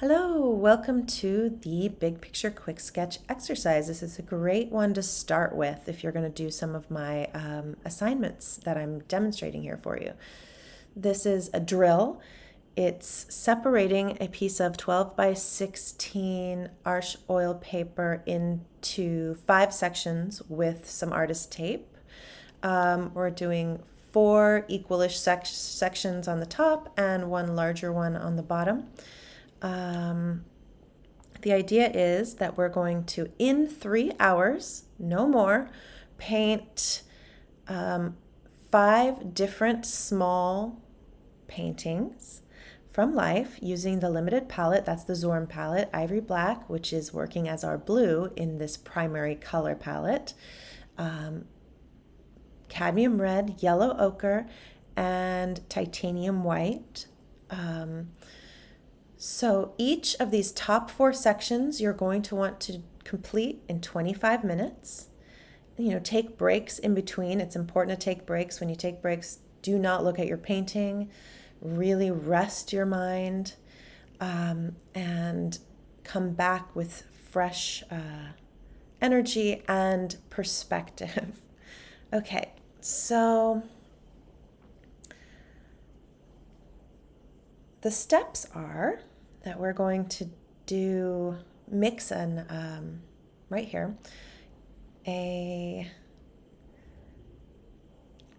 Hello, welcome to the Big Picture Quick Sketch exercise. This is a great one to start with if you're going to do some of my assignments that I'm demonstrating here for you. This is a drill. It's separating a piece of 12 by 16 arch oil paper into 5 sections with some artist tape. We're doing 4 equalish sections on the top and 1 larger one on the bottom. The idea is that we're going to, in 3 hours, no more, paint 5 different small paintings from life using the limited palette. That's the Zorn palette, Ivory Black, which is working as our blue in this primary color palette, cadmium red, yellow ochre, and titanium white. So each of these top 4 sections you're going to want to complete in 25 minutes. Take breaks in between. It's important to take breaks. When you take breaks, do not look at your painting. Really rest your mind and come back with fresh energy and perspective. Okay, so the steps are that we're going to mix right here, a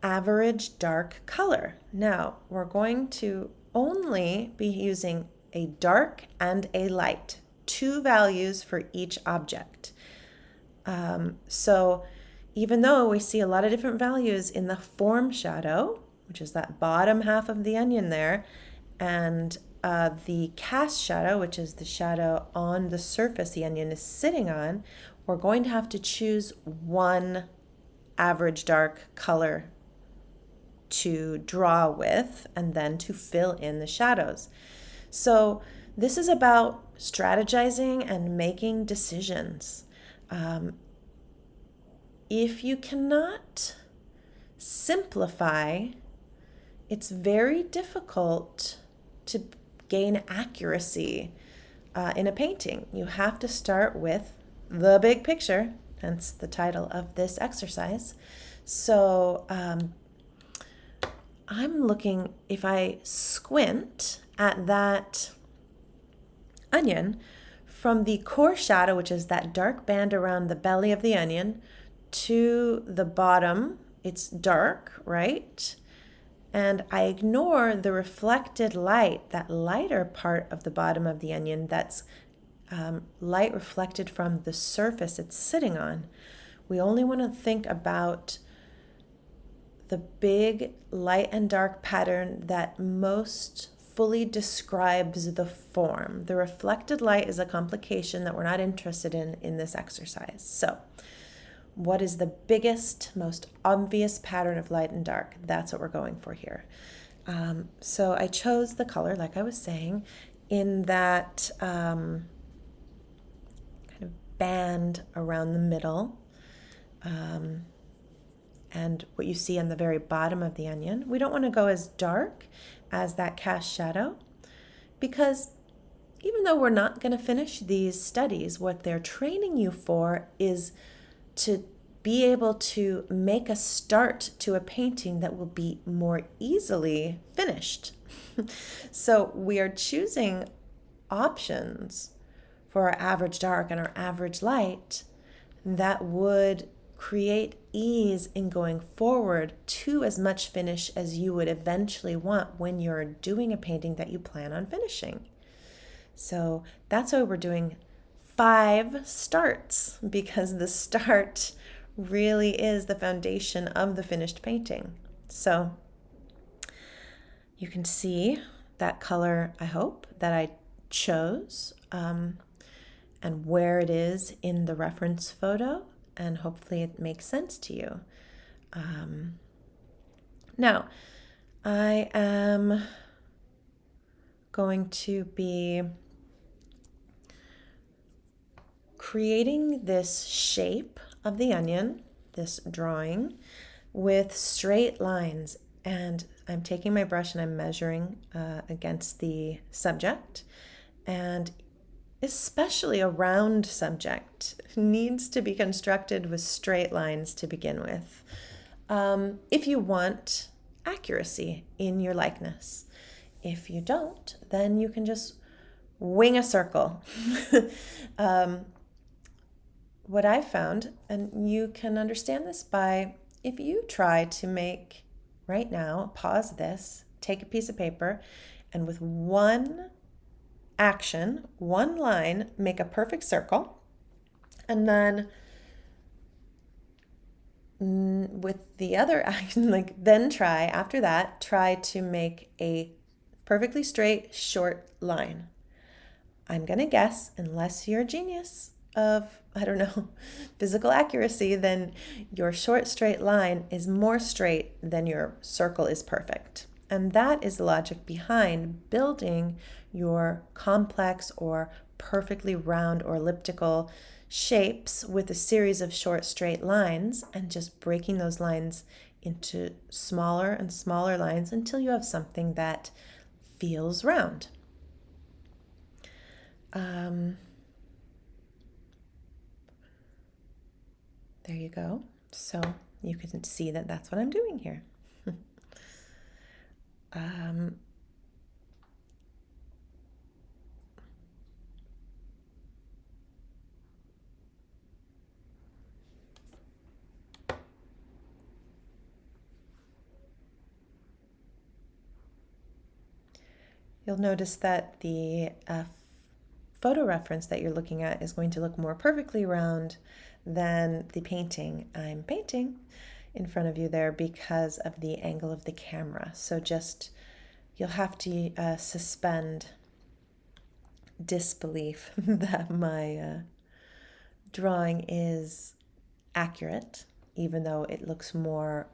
average dark color. Now, we're going to only be using a dark and a light, 2 values for each object. So even though we see a lot of different values in the form shadow, which is that bottom half of the onion there, and the cast shadow, which is the shadow on the surface the onion is sitting on, we're going to have to choose one average dark color to draw with and then to fill in the shadows. So this is about strategizing and making decisions. If you cannot simplify, it's very difficult to gain accuracy in a painting. You have to start with the big picture, hence the title of this exercise. So I'm looking, if I squint at that onion, from the core shadow, which is that dark band around the belly of the onion, to the bottom, it's dark, right? And I ignore the reflected light, that lighter part of the bottom of the onion that's light reflected from the surface it's sitting on. We only want to think about the big light and dark pattern that most fully describes the form. The reflected light is a complication that we're not interested in this exercise. So, what is the biggest, most obvious pattern of light and dark? That's what we're going for here. So I chose the color, like I was saying, in that kind of band around the middle, and what you see on the very bottom of the onion. We don't want to go as dark as that cast shadow, because even though we're not going to finish these studies, what they're training you for is to be able to make a start to a painting that will be more easily finished. So we are choosing options for our average dark and our average light that would create ease in going forward to as much finish as you would eventually want when you're doing a painting that you plan on finishing. So that's why we're doing 5 starts, because the start really is the foundation of the finished painting. So you can see that color, I hope, that I chose and where it is in the reference photo, and hopefully it makes sense to you. Now, I am going to be creating this shape of the onion, this drawing, with straight lines. And I'm taking my brush and I'm measuring against the subject. And especially a round subject needs to be constructed with straight lines to begin with. If you want accuracy in your likeness. If you don't, then you can just wing a circle. What I found, and you can understand this by if you try to make right now, pause this, take a piece of paper, and with one action, one line, make a perfect circle, and then with the other action, like then try after that, try to make a perfectly straight, short line. I'm going to guess, unless you're a genius of, I don't know, physical accuracy, then your short, straight line is more straight than your circle is perfect. And that is the logic behind building your complex or perfectly round or elliptical shapes with a series of short, straight lines and just breaking those lines into smaller and smaller lines until you have something that feels round. There you go. So you can see that that's what I'm doing here. You'll notice that the photo reference that you're looking at is going to look more perfectly round than the painting I'm painting in front of you there because of the angle of the camera. So just, you'll have to suspend disbelief that my drawing is accurate, even though it looks more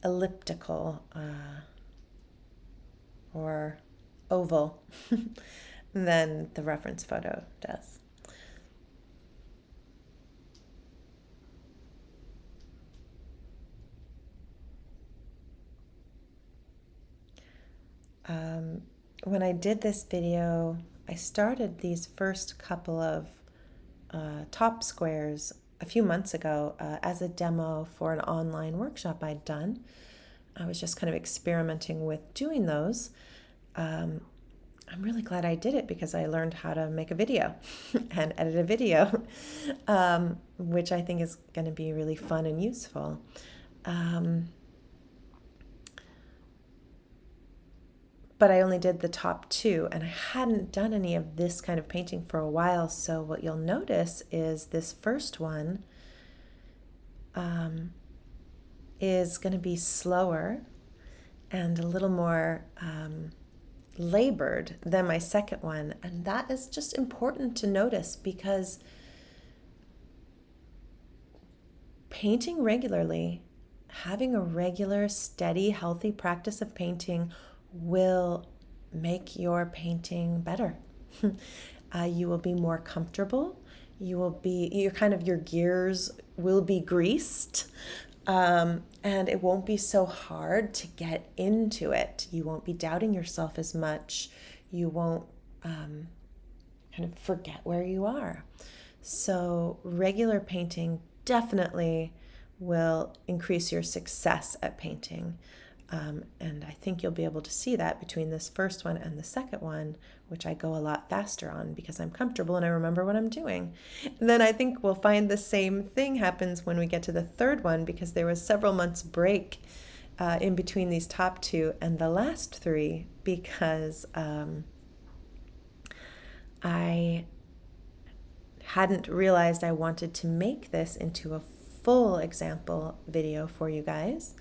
elliptical or oval than the reference photo does. When I did this video, I started these first couple of top squares a few months ago as a demo for an online workshop I'd done. I was just kind of experimenting with doing those. I'm really glad I did it because I learned how to make a video and edit a video, which I think is going to be really fun and useful. But I only did the top two, and I hadn't done any of this kind of painting for a while. So what you'll notice is this first one is going to be slower and a little more labored than my second one. And that is just important to notice because painting regularly, having a regular, steady, healthy practice of painting will make your painting better. You will be more comfortable. Your gears will be greased. And it won't be so hard to get into it. You won't be doubting yourself as much. You won't kind of forget where you are. So regular painting definitely will increase your success at painting. And I think you'll be able to see that between this first one and the second one, which I go a lot faster on because I'm comfortable and I remember what I'm doing. And then I think we'll find the same thing happens when we get to the third one because there was several months break in between these top two and the last three because I hadn't realized I wanted to make this into a full example video for you guys.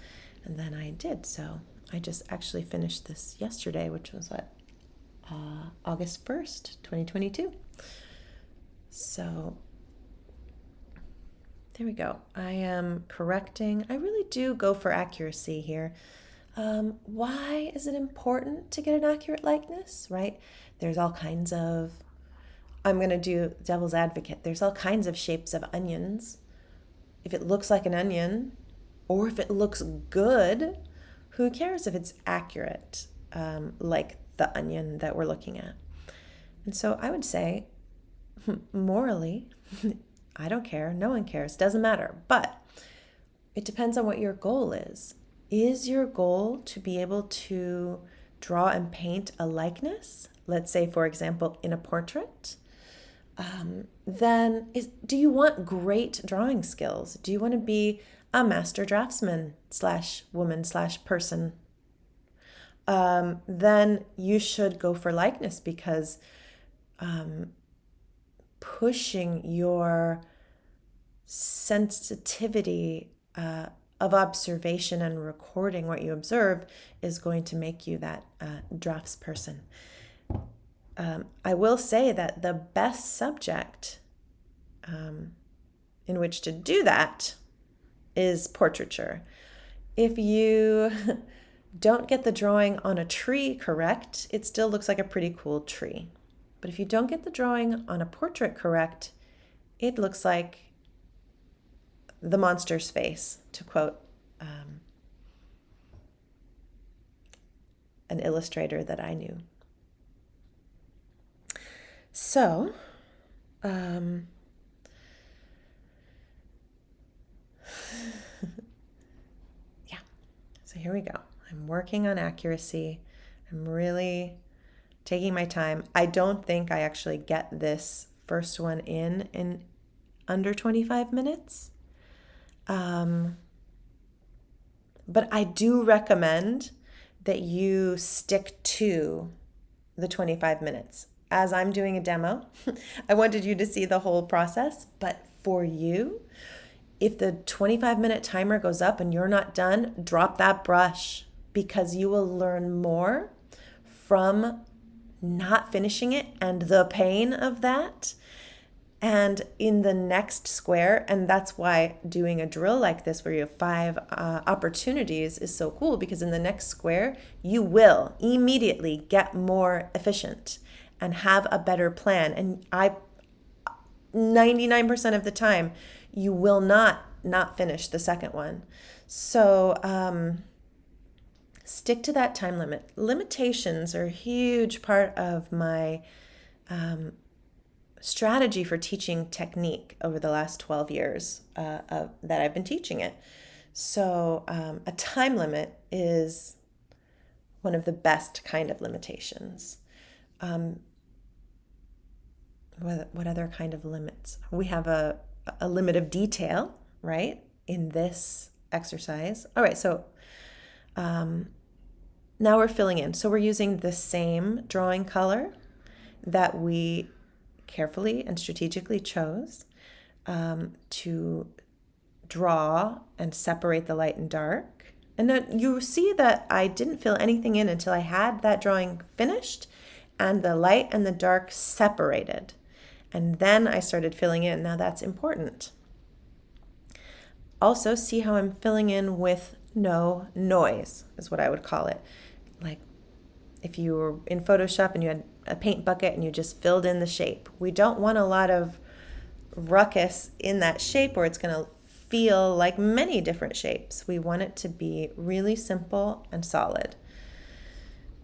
And then I did. So I just actually finished this yesterday, which was August 1st, 2022. So there we go. I am correcting. I really do go for accuracy here. Why is it important to get an accurate likeness, right? There's all kinds of, I'm going to do devil's advocate. There's all kinds of shapes of onions. If it looks like an onion, or if it looks good, who cares if it's accurate? Like the onion that we're looking at. And so I would say, morally, I don't care, no one cares, doesn't matter. But it depends on what your goal is. Is your goal to be able to draw and paint a likeness? Let's say, for example, in a portrait. Do you want great drawing skills? Do you want to be a master draftsman / woman / person? Then you should go for likeness, because pushing your sensitivity of observation and recording what you observe is going to make you that draftsperson. I will say that the best subject in which to do that is portraiture. If you don't get the drawing on a tree correct, it still looks like a pretty cool tree. But if you don't get the drawing on a portrait correct, it looks like the monster's face, to quote an illustrator that I knew. So, yeah. So here we go. I'm working on accuracy. I'm really taking my time. I don't think I actually get this first one in under 25 minutes. But I do recommend that you stick to the 25 minutes. As I'm doing a demo, I wanted you to see the whole process, but for you, if the 25-minute timer goes up and you're not done, drop that brush, because you will learn more from not finishing it and the pain of that. And in the next square, and that's why doing a drill like this where you have 5 opportunities is so cool, because in the next square, you will immediately get more efficient and have a better plan. And 99% of the time, you will not finish the second one. So stick to that time limit. Limitations are a huge part of my strategy for teaching technique over the last 12 years that I've been teaching it. So a time limit is one of the best kind of limitations. What other kind of limits? We have a limit of detail, right, in this exercise. All right, so now we're filling in. So we're using the same drawing color that we carefully and strategically chose to draw and separate the light and dark. And then you see that I didn't fill anything in until I had that drawing finished and the light and the dark separated. And then I started filling in. Now that's important. Also, see how I'm filling in with no noise, is what I would call it. Like if you were in Photoshop and you had a paint bucket and you just filled in the shape. We don't want a lot of ruckus in that shape where it's going to feel like many different shapes. We want it to be really simple and solid.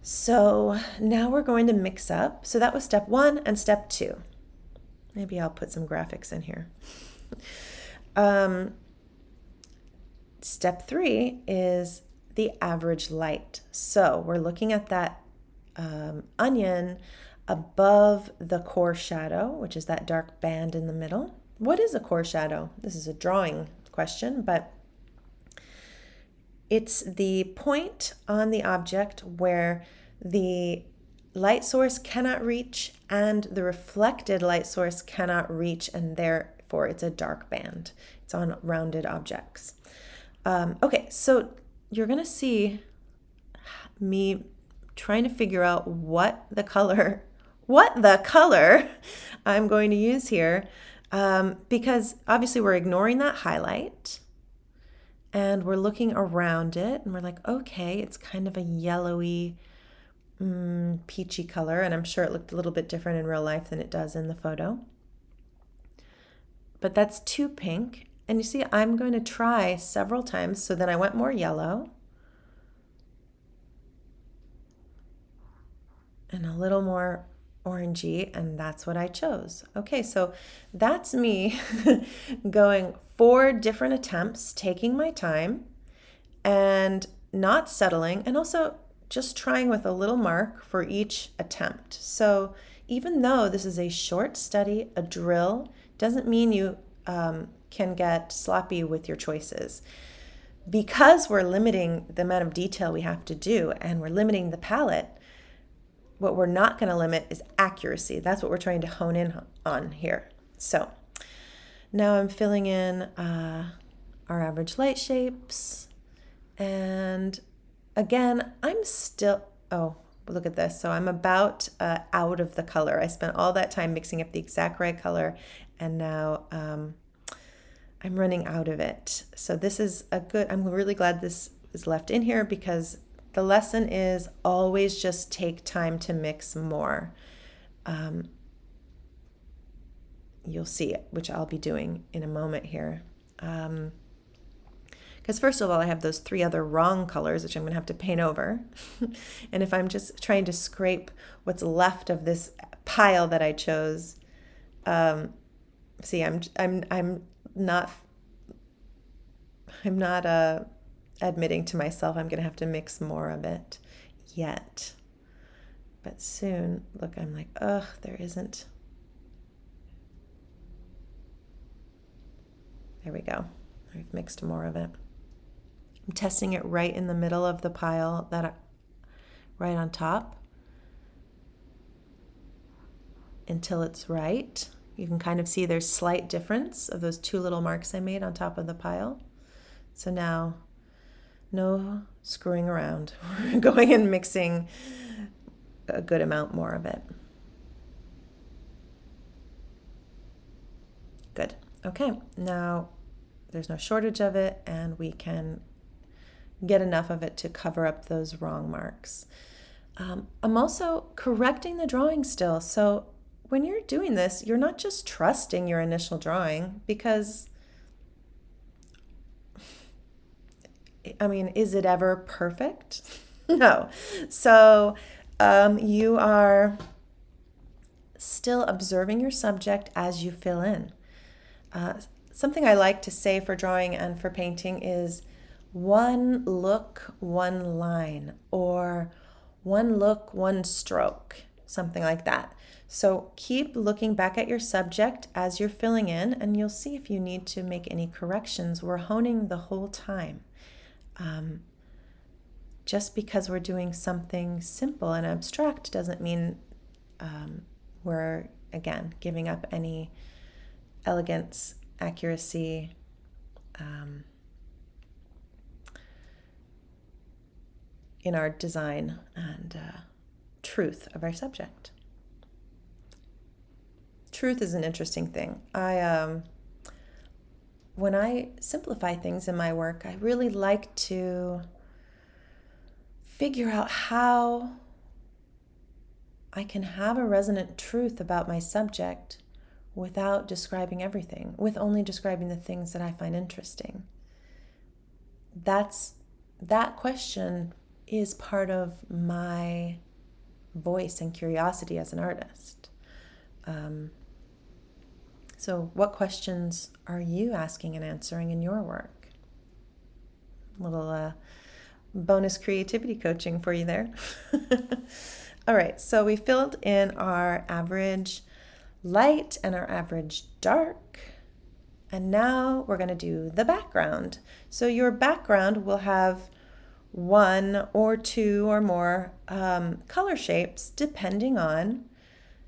So now we're going to mix up. So that was step 1 and step 2. Maybe I'll put some graphics in here. Step 3 is the average light. So we're looking at that onion above the core shadow, which is that dark band in the middle. What is a core shadow? This is a drawing question, but it's the point on the object where the light source cannot reach and the reflected light source cannot reach, and therefore it's a dark band. It's on rounded objects. Okay, so you're going to see me trying to figure out what the color I'm going to use here, because obviously we're ignoring that highlight and we're looking around it and we're like, okay, it's kind of a yellowy, peachy color, and I'm sure it looked a little bit different in real life than it does in the photo. But that's too pink. And you see, I'm going to try several times. So then I went more yellow. and a little more orangey, and that's what I chose. Okay, so that's me going 4 different attempts, taking my time and not settling, and also just trying with a little mark for each attempt. So even though this is a short study, a drill, doesn't mean you can get sloppy with your choices. Because we're limiting the amount of detail we have to do and we're limiting the palette, what we're not going to limit is accuracy. That's what we're trying to hone in on here. So now I'm filling in our average light shapes. And again, I'm still, oh, look at this. So I'm about out of the color. I spent all that time mixing up the exact right color, and now I'm running out of it. So this is I'm really glad this is left in here, because the lesson is always just take time to mix more. You'll see it, which I'll be doing in a moment here. Because first of all, I have those 3 other wrong colors, which I'm going to have to paint over. And if I'm just trying to scrape what's left of this pile that I chose, see, I'm not admitting to myself I'm going to have to mix more of it yet. But soon, look, I'm like, ugh, there isn't. There we go. I've mixed more of it. I'm testing it right in the middle of the pile, right on top, until it's right. You can kind of see there's slight difference of those 2 little marks I made on top of the pile. So now, no screwing around. We're going and mixing a good amount more of it. Good. Okay, now there's no shortage of it, and we can get enough of it to cover up those wrong marks. I'm also correcting the drawing still. So when you're doing this, you're not just trusting your initial drawing, because, I mean, is it ever perfect? No. So you are still observing your subject as you fill in. Something I like to say for drawing and for painting is 1 look, 1 line, or 1 look, 1 stroke, something like that. So keep looking back at your subject as you're filling in, and you'll see if you need to make any corrections. We're honing the whole time. Just because we're doing something simple and abstract doesn't mean we're, again, giving up any elegance, accuracy, in our design and truth of our subject. Truth is an interesting thing. When I simplify things in my work, I really like to figure out how I can have a resonant truth about my subject without describing everything, with only describing the things that I find interesting. That question is part of my voice and curiosity as an artist. So what questions are you asking and answering in your work? A little bonus creativity coaching for you there. All right, so we filled in our average light and our average dark. And now we're going to do the background. So your background will have 1 or 2 or more color shapes depending on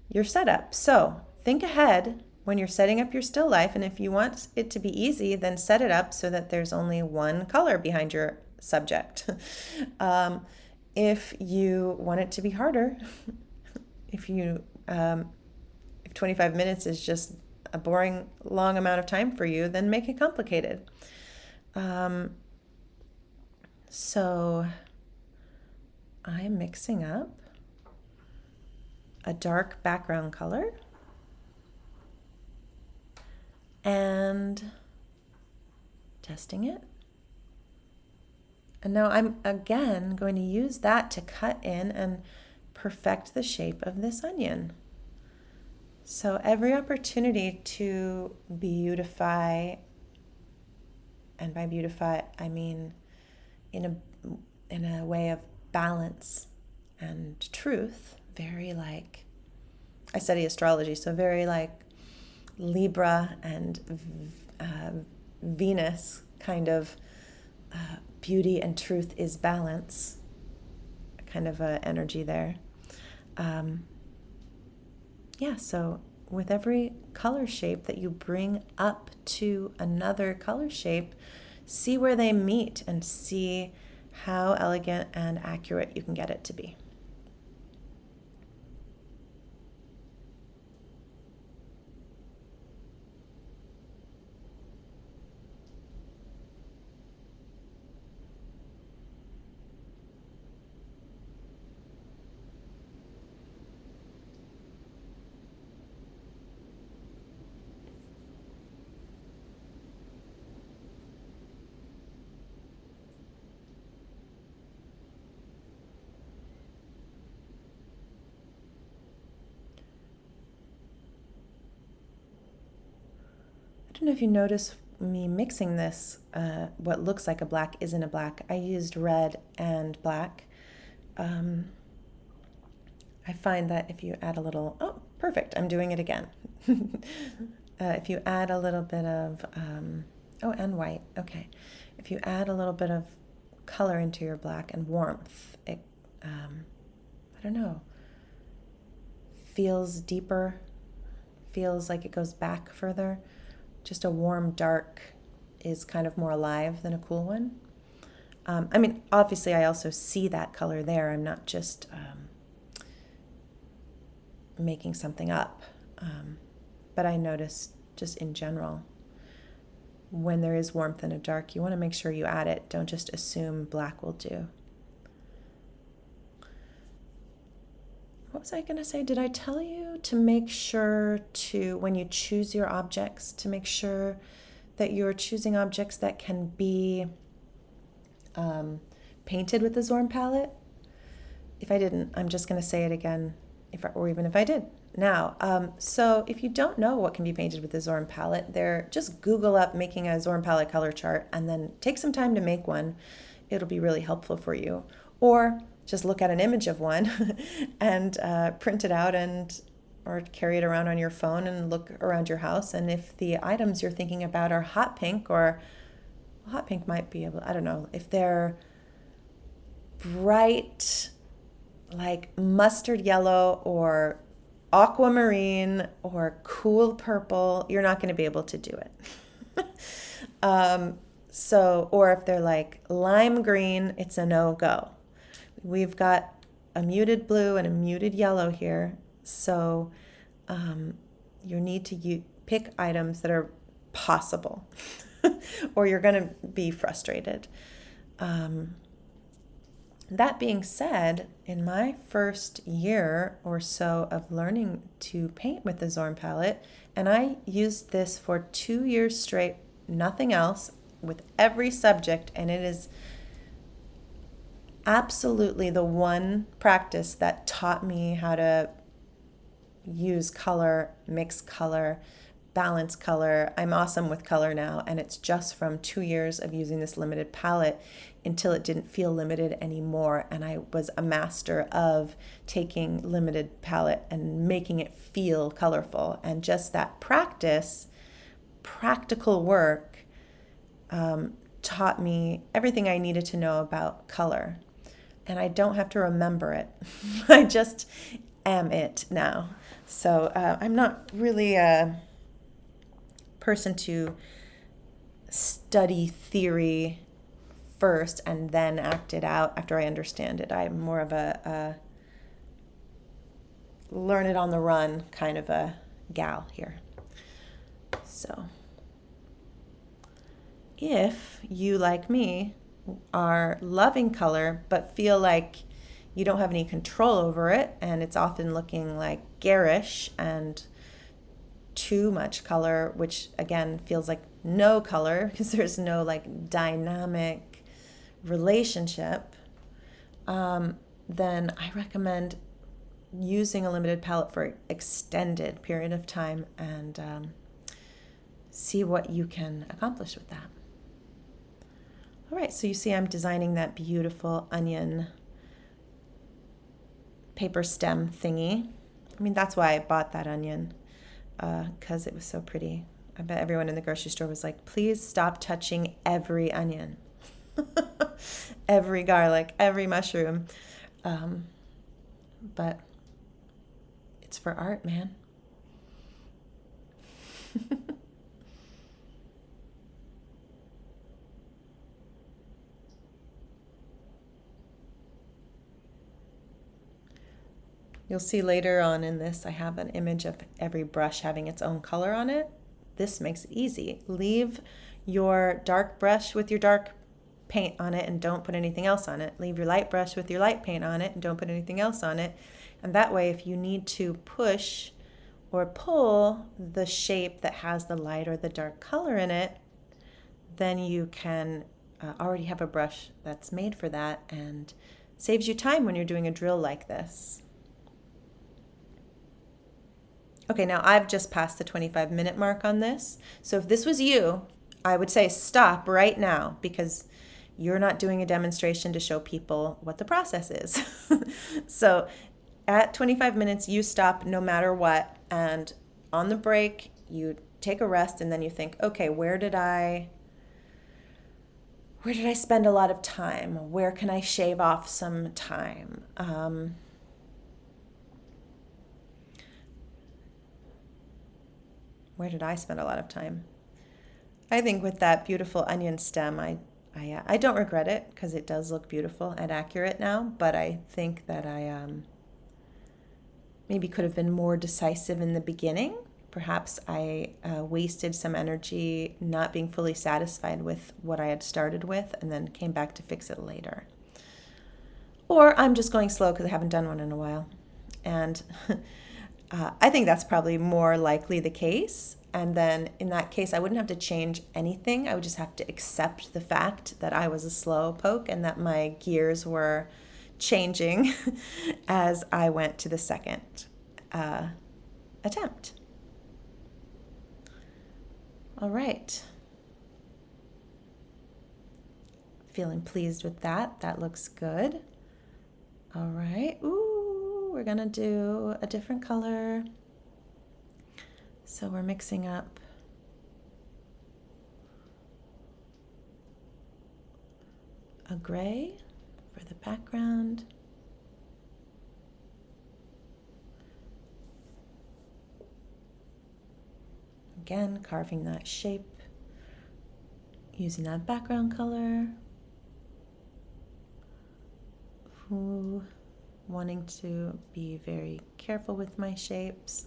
your setup. So think ahead when you're setting up your still life, and if you want it to be easy, then set it up so that there's only 1 color behind your subject. If you want it to be harder, if 25 minutes is just a boring long amount of time for you, then make it complicated. So I'm mixing up a dark background color and testing it. And now I'm again going to use that to cut in and perfect the shape of this onion. So every opportunity to beautify, and by beautify I mean in a way of balance and truth, very like, I study astrology, so very like Libra and Venus kind of beauty and truth is balance kind of energy there. So with every color shape that you bring up to another color shape, see where they meet and see how elegant and accurate you can get it to be. I don't know if you notice me mixing this. What looks like a black isn't a black. I used red and black. I find that if you add a little, oh, perfect, I'm doing it again. If you add a little bit of, and white, okay. If you add a little bit of color into your black and warmth, it, I don't know, feels deeper, feels like it goes back further. Just a warm dark is kind of more alive than a cool one. Obviously I also see that color there. I'm not just making something up. But I notice just in general, when there is warmth in a dark, you want to make sure you add it. Don't just assume black will do. What was I going to say? Did I tell you to make sure to, when you choose your objects, to make sure that you're choosing objects that can be painted with the Zorn palette? If I didn't, I'm just going to say it again, or even if I did. Now, so if you don't know what can be painted with the Zorn palette, just Google up making a Zorn palette color chart and then take some time to make one. It'll be really helpful for you. Or just look at an image of one and print it out or carry it around on your phone and look around your house. And if the items you're thinking about are hot pink, or hot pink might be able, I don't know, if they're bright, like mustard yellow or aquamarine or cool purple, you're not going to be able to do it. Or if they're like lime green, it's a no-go. We've got a muted blue and a muted yellow here, so you need to pick items that are possible, or you're going to be frustrated. That being said, in my first year or so of learning to paint with the Zorn palette, and I used this for 2 years straight, nothing else, with every subject, and it is absolutely the one practice that taught me how to use color, mix color, balance color. I'm awesome with color now, and it's just from 2 years of using this limited palette until it didn't feel limited anymore, and I was a master of taking limited palette and making it feel colorful. And just that practical work taught me everything I needed to know about color. And I don't have to remember it. I just am it now. So I'm not really a person to study theory first and then act it out after I understand it. I'm more of a learn it on the run kind of a gal here. So if you, like me, are loving color but feel like you don't have any control over it, and it's often looking like garish and too much color, which again feels like no color because there's no like dynamic relationship, then I recommend using a limited palette for an extended period of time and see what you can accomplish with that. All right, so you see I'm designing that beautiful onion paper stem thingy. I mean, that's why I bought that onion, because it was so pretty. I bet everyone in the grocery store was like, please stop touching every onion, every garlic, every mushroom. But it's for art, man. You'll see later on in this, I have an image of every brush having its own color on it. This makes it easy. Leave your dark brush with your dark paint on it and don't put anything else on it. Leave your light brush with your light paint on it and don't put anything else on it. And that way, if you need to push or pull the shape that has the light or the dark color in it, then you can already have a brush that's made for that and saves you time when you're doing a drill like this. Okay, now I've just passed the 25-minute mark on this. So if this was you, I would say stop right now because you're not doing a demonstration to show people what the process is. So at 25 minutes, you stop no matter what. And on the break, you take a rest and then you think, okay, where did I spend a lot of time? Where can I shave off some time? Where did I spend a lot of time? I think with that beautiful onion stem, I don't regret it because it does look beautiful and accurate now, but I think that I maybe could have been more decisive in the beginning. Perhaps I wasted some energy not being fully satisfied with what I had started with and then came back to fix it later. Or I'm just going slow because I haven't done one in a while. And I think that's probably more likely the case. And then in that case, I wouldn't have to change anything. I would just have to accept the fact that I was a slow poke and that my gears were changing as I went to the second attempt. All right. Feeling pleased with that. That looks good. All right. Ooh, we're going to do a different color. So we're mixing up a gray for the background. Again, carving that shape, using that background color. Ooh, wanting to be very careful with my shapes.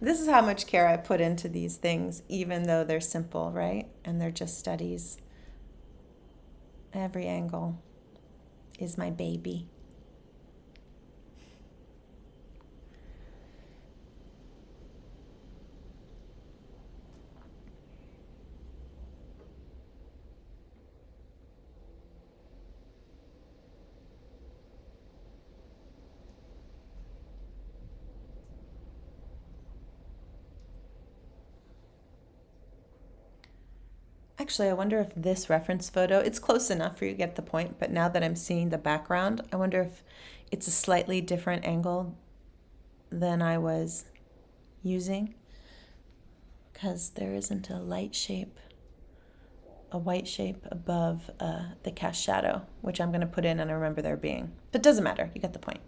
This is how much care I put into these things, even though they're simple, right? And they're just studies. Every angle is my baby. Actually, I wonder if this reference photo, it's close enough for you to get the point, but now that I'm seeing the background, I wonder if it's a slightly different angle than I was using, because there isn't a light shape, a white shape above the cast shadow, which I'm going to put in and I remember there being. But it doesn't matter, you get the point.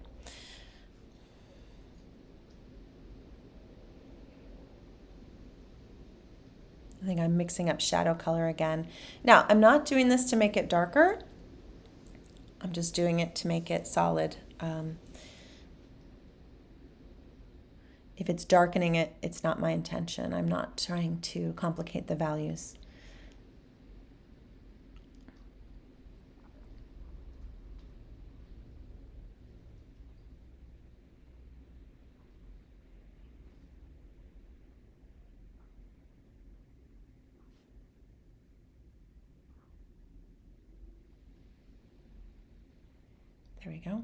I think I'm mixing up shadow color again. Now, I'm not doing this to make it darker. I'm just doing it to make it solid. If it's darkening it, it's not my intention. I'm not trying to complicate the values. There we go.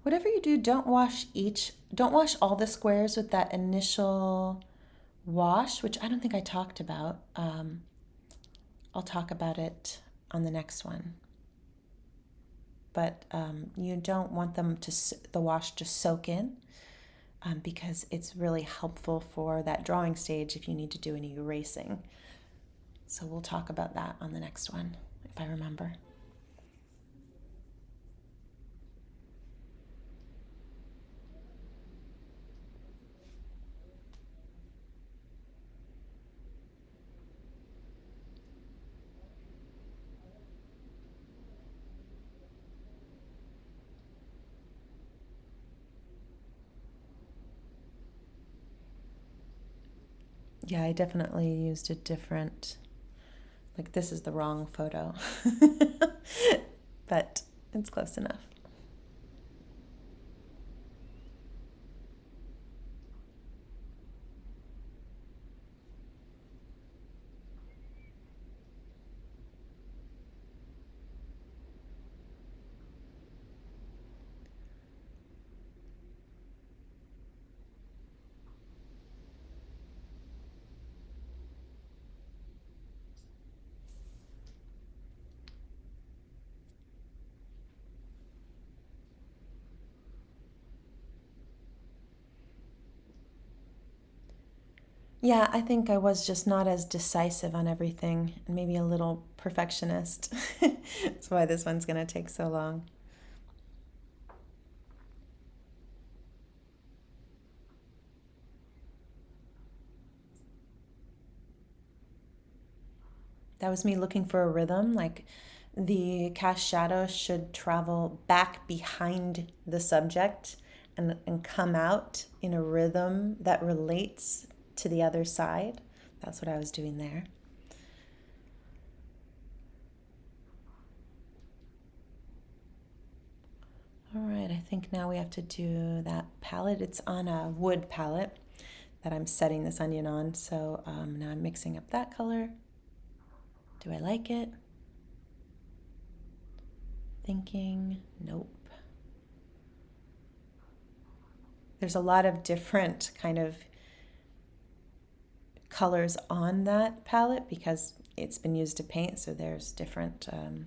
Whatever you do, don't wash all the squares with that initial wash, which I don't think I talked about. I'll talk about it on the next one. But you don't want the wash to soak in because it's really helpful for that drawing stage if you need to do any erasing. So we'll talk about that on the next one, if I remember. Yeah, I definitely used a different, like this is the wrong photo, but it's close enough. Yeah, I think I was just not as decisive on everything and maybe a little perfectionist. That's why this one's going to take so long. That was me looking for a rhythm, like the cast shadow should travel back behind the subject and come out in a rhythm that relates to the other side. That's what I was doing there. All right, I think now we have to do that palette. It's on a wood palette that I'm setting this onion on. So now I'm mixing up that color. Do I like it? Thinking, nope. There's a lot of different kind of colors on that palette because it's been used to paint, so there's different kind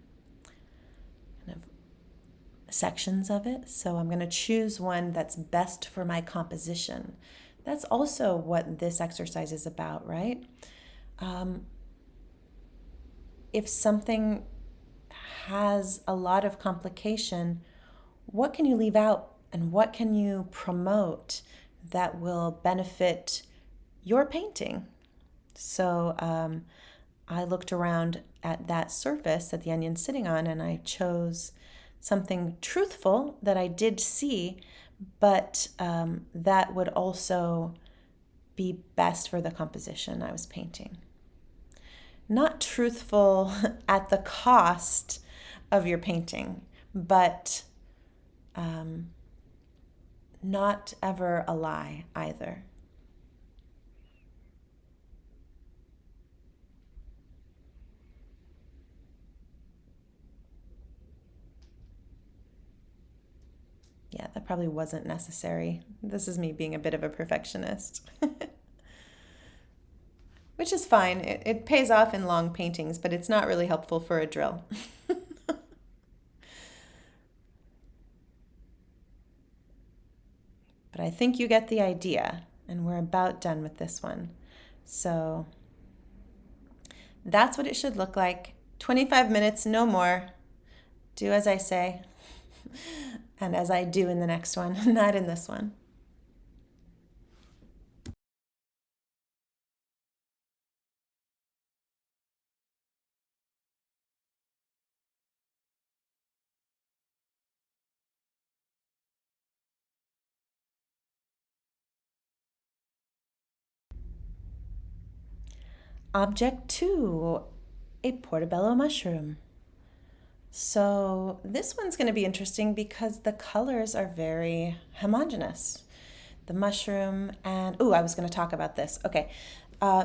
of sections of it. So I'm going to choose one that's best for my composition. That's also what this exercise is about, right? If something has a lot of complication, what can you leave out and what can you promote that will benefit your painting? So I looked around at that surface that the onion's sitting on and I chose something truthful that I did see, but that would also be best for the composition I was painting. Not truthful at the cost of your painting, but not ever a lie either. Yeah, that probably wasn't necessary. This is me being a bit of a perfectionist. Which is fine. It pays off in long paintings, but it's not really helpful for a drill. But I think you get the idea, and we're about done with this one. So that's what it should look like. 25 minutes, no more. Do as I say, and as I do in the next one, not in this one. Object 2, a portobello mushroom. So this one's going to be interesting because the colors are very homogeneous. The mushroom and, I was going to talk about this. Okay,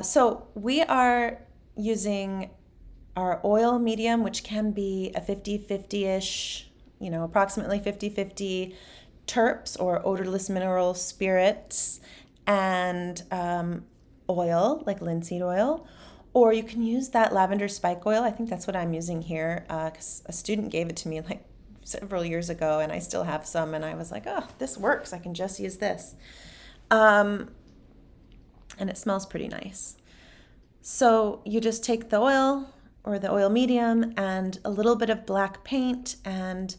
so we are using our oil medium, which can be a 50-50-ish, approximately 50-50 terps or odorless mineral spirits and oil, like linseed oil. Or you can use that lavender spike oil. I think that's what I'm using here because a student gave it to me like several years ago and I still have some. And I was like, oh, this works. I can just use this. And it smells pretty nice. So you just take the oil or the oil medium and a little bit of black paint, and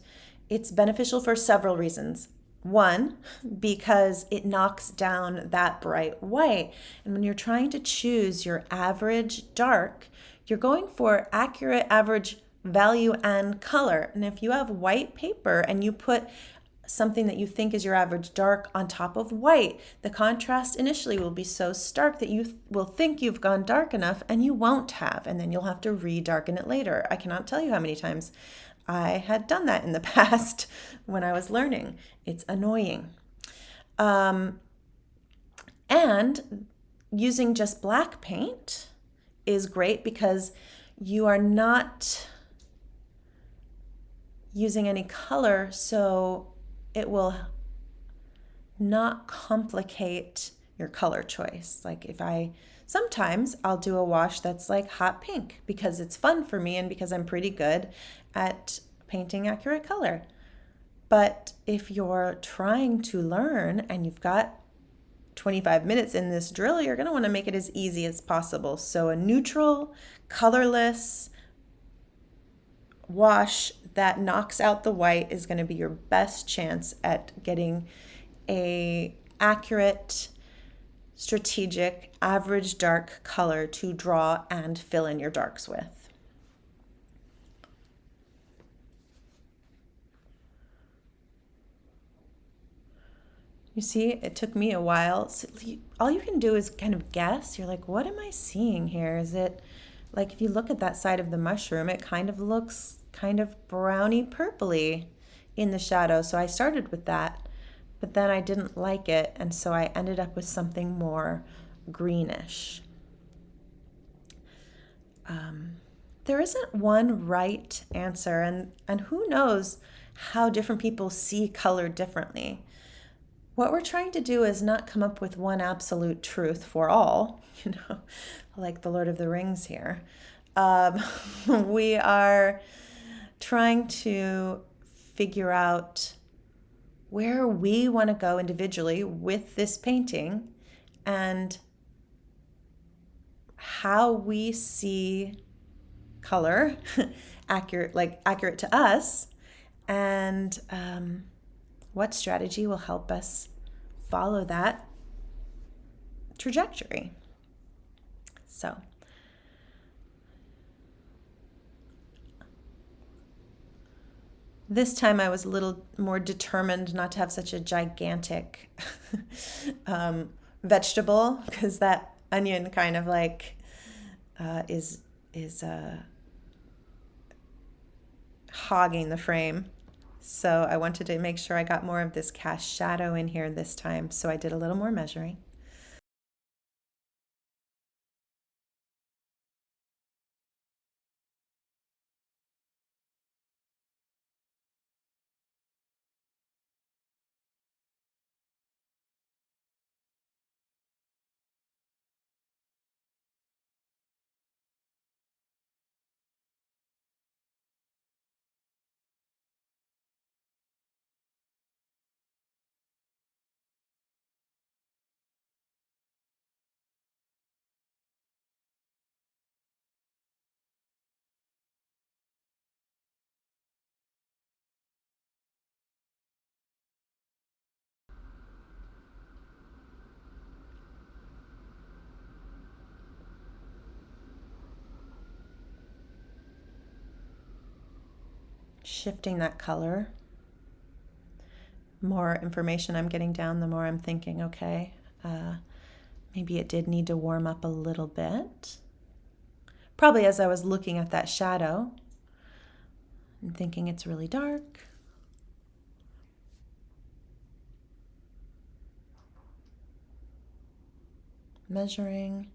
it's beneficial for several reasons. One, because it knocks down that bright white. And when you're trying to choose your average dark, you're going for accurate average value and color. And if you have white paper and you put something that you think is your average dark on top of white, the contrast initially will be so stark that you will think you've gone dark enough and you won't have, and then you'll have to re-darken it later. I cannot tell you how many times I had done that in the past when I was learning. It's annoying. And using just black paint is great because you are not using any color, so it will not complicate your color choice. Like sometimes I'll do a wash that's like hot pink because it's fun for me and because I'm pretty good at painting accurate color. But if you're trying to learn and you've got 25 minutes in this drill, you're going to want to make it as easy as possible. So a neutral, colorless wash that knocks out the white is going to be your best chance at getting a accurate, strategic, average dark color to draw and fill in your darks with. You see, it took me a while. So all you can do is kind of guess. You're like, what am I seeing here? Is it like if you look at that side of the mushroom, it kind of looks kind of browny purpley in the shadow. So I started with that, but then I didn't like it. And so I ended up with something more greenish. There isn't one right answer, and who knows how different people see color differently. What we're trying to do is not come up with one absolute truth for all, like the Lord of the Rings here. We are trying to figure out where we want to go individually with this painting and how we see color accurate to us, and what strategy will help us follow that trajectory. So this time I was a little more determined not to have such a gigantic vegetable, because that onion kind of like is hogging the frame. So I wanted to make sure I got more of this cast shadow in here this time. So I did a little more measuring. Shifting that color. More information I'm getting down, the more I'm thinking, okay, maybe it did need to warm up a little bit. Probably as I was looking at that shadow and thinking it's really dark. Measuring.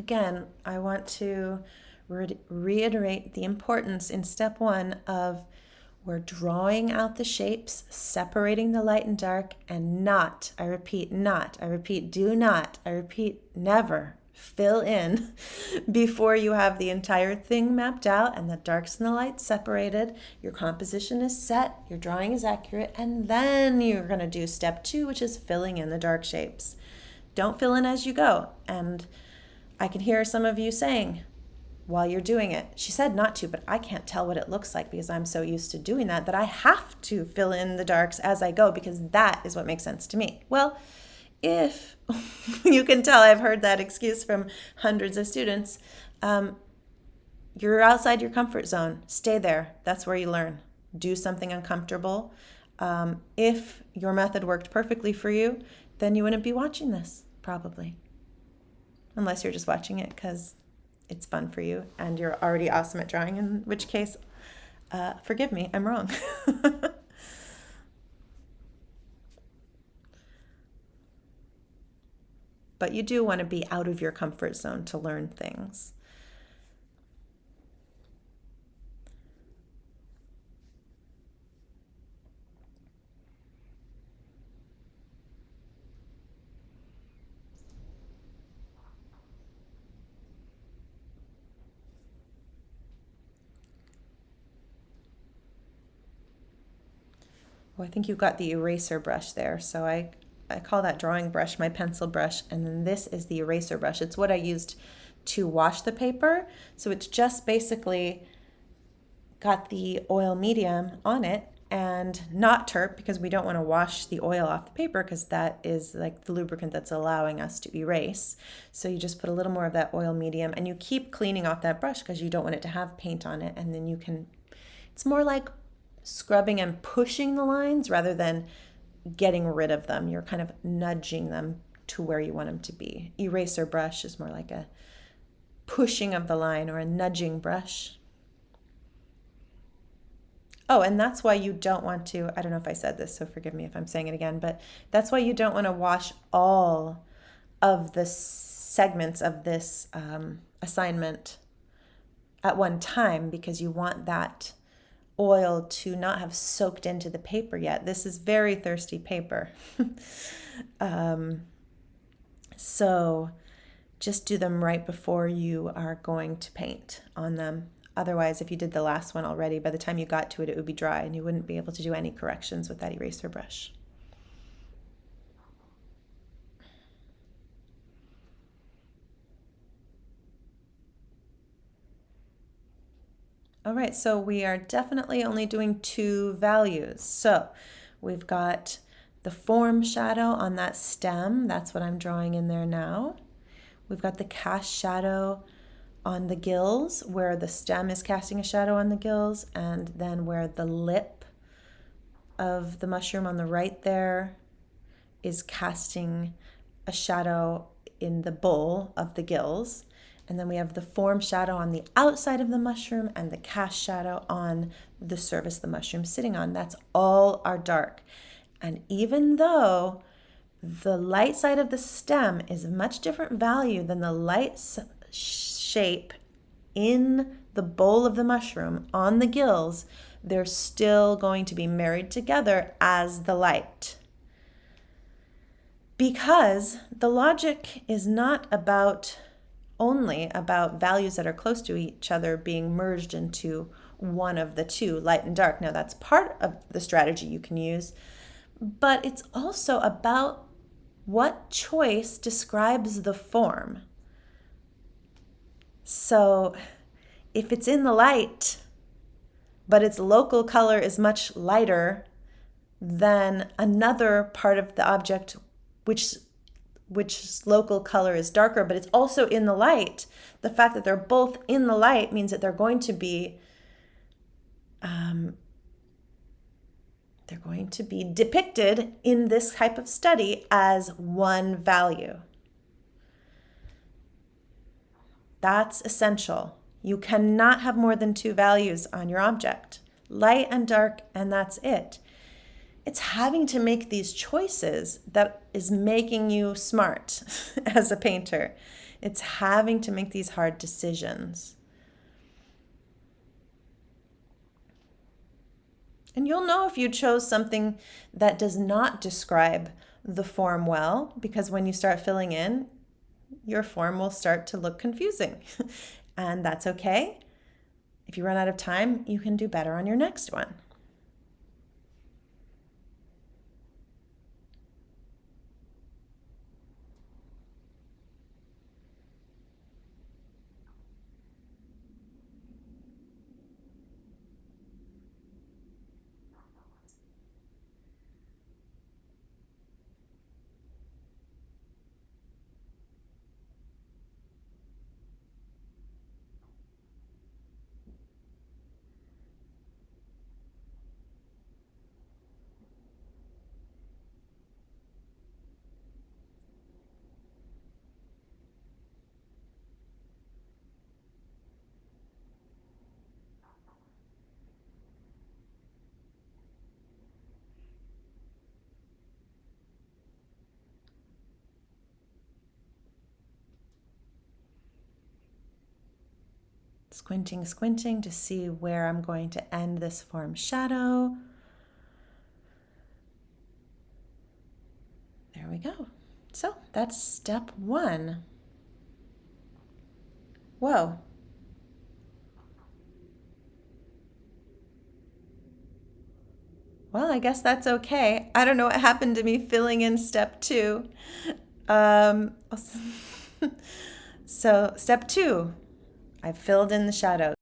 again, I want to reiterate the importance in step 1 of we're drawing out the shapes, separating the light and dark, and not, I repeat, not, I repeat, do not, I repeat, never fill in before you have the entire thing mapped out and the darks and the lights separated. Your composition is set, your drawing is accurate, and then you're going to do step 2, which is filling in the dark shapes. Don't fill in as you go. And I can hear some of you saying, while you're doing it, she said not to, but I can't tell what it looks like because I'm so used to doing that I have to fill in the darks as I go because that is what makes sense to me. Well, if you can tell, I've heard that excuse from hundreds of students. You're outside your comfort zone. Stay there. That's where you learn. Do something uncomfortable. If your method worked perfectly for you, then you wouldn't be watching this, probably. Unless you're just watching it because it's fun for you and you're already awesome at drawing, in which case, forgive me, I'm wrong. But you do want to be out of your comfort zone to learn things. Well, I think you've got the eraser brush there. So I call that drawing brush my pencil brush. And then this is the eraser brush. It's what I used to wash the paper. So it's just basically got the oil medium on it and not turp because we don't want to wash the oil off the paper because that is like the lubricant that's allowing us to erase. So you just put a little more of that oil medium and you keep cleaning off that brush because you don't want it to have paint on it. And then you can, it's more like scrubbing and pushing the lines rather than getting rid of them. You're kind of nudging them to where you want them to be. Eraser brush is more like a pushing of the line or a nudging brush. Oh, and that's why you don't want to, I don't know if I said this, so forgive me if I'm saying it again, but that's why you don't want to wash all of the segments of this assignment at one time because you want that oil to not have soaked into the paper yet. This is very thirsty paper. So just do them right before you are going to paint on them. Otherwise, if you did the last one already, by the time you got to it, it would be dry and you wouldn't be able to do any corrections with that eraser brush. All right, so we are definitely only doing 2 values. So we've got the form shadow on that stem. That's what I'm drawing in there now. We've got the cast shadow on the gills where the stem is casting a shadow on the gills, and then where the lip of the mushroom on the right there is casting a shadow in the bowl of the gills. And then we have the form shadow on the outside of the mushroom and the cast shadow on the surface the mushroom sitting on. That's all our dark. And even though the light side of the stem is a much different value than the light shape in the bowl of the mushroom on the gills, they're still going to be married together as the light. Because the logic is not only about values that are close to each other being merged into one of the two, light and dark. Now that's part of the strategy you can use, but it's also about what choice describes the form. So if it's in the light, but its local color is much lighter than another part of the object which local color is darker, but it's also in the light. The fact that they're both in the light means that they're going to be depicted in this type of study as one value. That's essential. You cannot have more than 2 values on your object, light and dark, and that's it. It's having to make these choices that is making you smart as a painter. It's having to make these hard decisions. And you'll know if you chose something that does not describe the form well, because when you start filling in, your form will start to look confusing. And that's okay. If you run out of time, you can do better on your next one. Squinting, squinting to see where I'm going to end this form shadow. There we go. So that's step 1. Whoa. Well, I guess that's okay. I don't know what happened to me filling in step 2. So step 2, I filled in the shadow.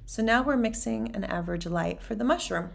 So now we're mixing an average light for the mushroom.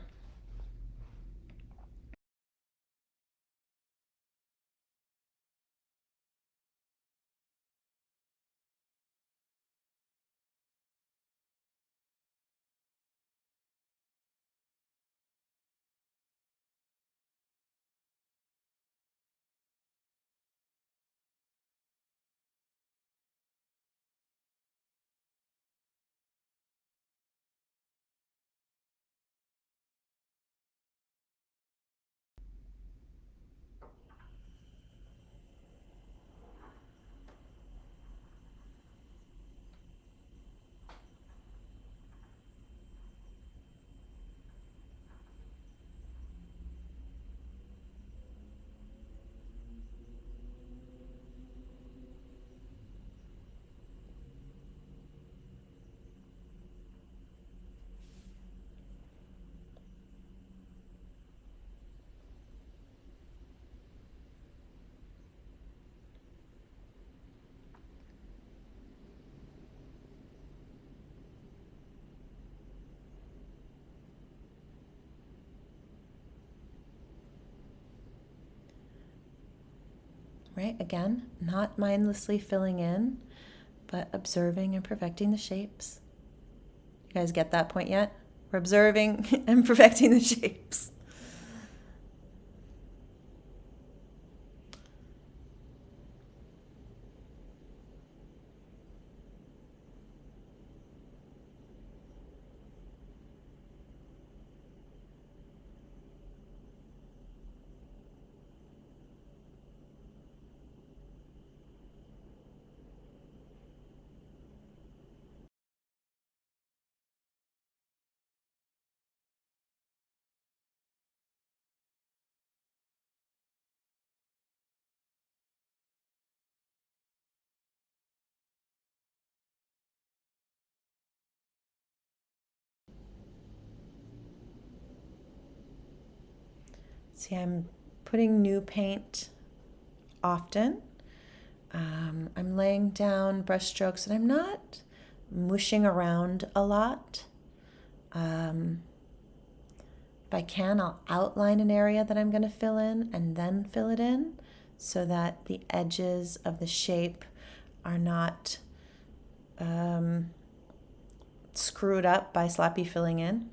Right? Again, not mindlessly filling in, but observing and perfecting the shapes. You guys get that point yet? We're observing and perfecting the shapes. See, I'm putting new paint often. I'm laying down brush strokes and I'm not mushing around a lot. If I can, I'll outline an area that I'm going to fill in and then fill it in so that the edges of the shape are not screwed up by sloppy filling in.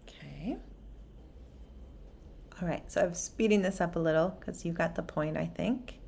Okay. All right, so I'm speeding this up a little because you got the point, I think.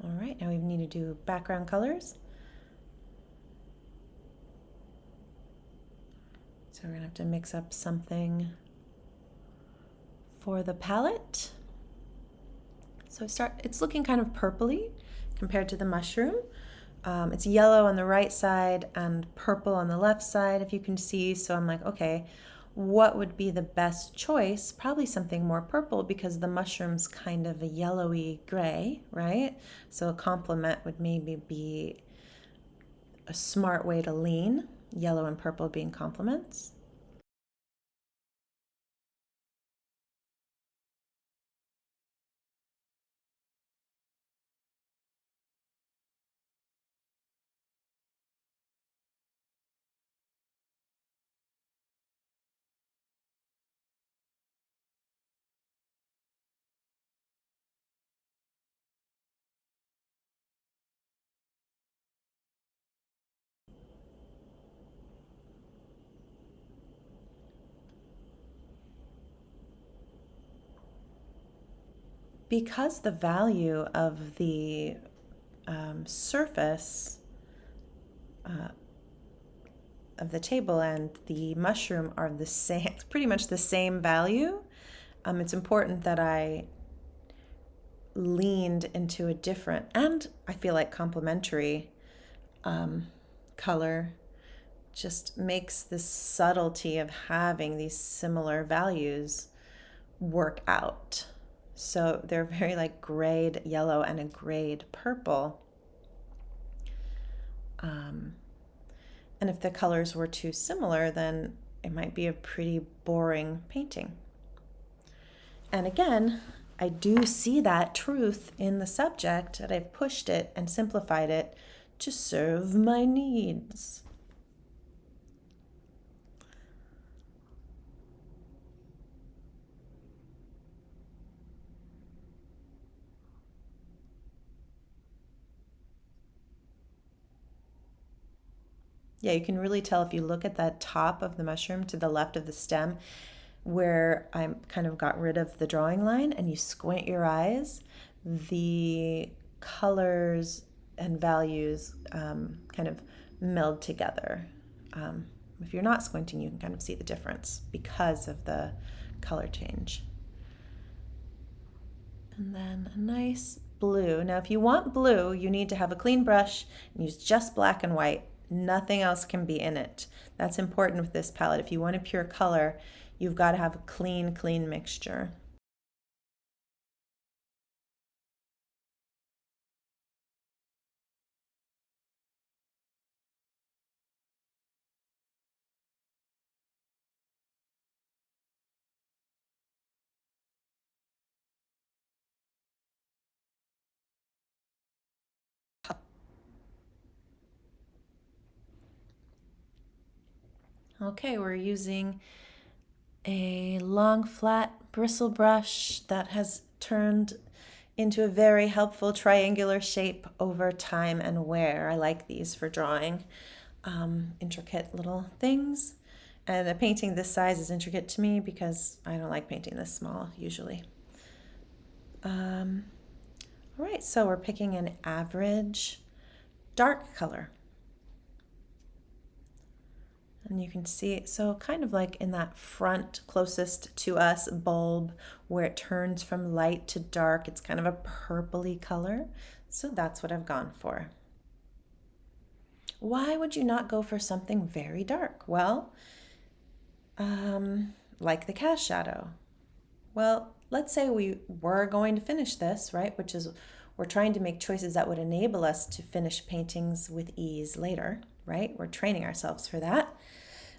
All right, now we need to do background colors. So we're gonna have to mix up something for the palette. So it's looking kind of purpley compared to the mushroom. It's yellow on the right side and purple on the left side, if you can see. So I'm like, okay, what would be the best choice? Probably something more purple because the mushroom's kind of a yellowy gray, right? So a complement would maybe be a smart way to lean, yellow and purple being complements. Because the value of the surface of the table and the mushroom are the same, it's pretty much the same value. It's important that I leaned into a different and I feel like complementary color. Just makes this subtlety of having these similar values work out. So they're very like grayed yellow and a grayed purple. And if the colors were too similar, then it might be a pretty boring painting. And again, I do see that truth in the subject that I've pushed it and simplified it to serve my needs. Yeah, you can really tell if you look at that top of the mushroom to the left of the stem where I kind of got rid of the drawing line and you squint your eyes, the colors and values kind of meld together. If you're not squinting, you can kind of see the difference because of the color change. And then a nice blue. Now, if you want blue, you need to have a clean brush and use just black and white. Nothing else can be in it. That's important with this palette. If you want a pure color, you've got to have a clean, clean mixture. Okay, we're using a long flat bristle brush that has turned into a very helpful triangular shape over time and wear. I like these for drawing intricate little things. And a painting this size is intricate to me because I don't like painting this small usually. All right, so we're picking an average dark color. And you can see it, so kind of like in that front closest to us bulb where it turns from light to dark, it's kind of a purpley color. So that's what I've gone for. Why would you not go for something very dark? Well, like the cast shadow. Well, let's say we were going to finish this, right? Which is, we're trying to make choices that would enable us to finish paintings with ease later, right? We're training ourselves for that.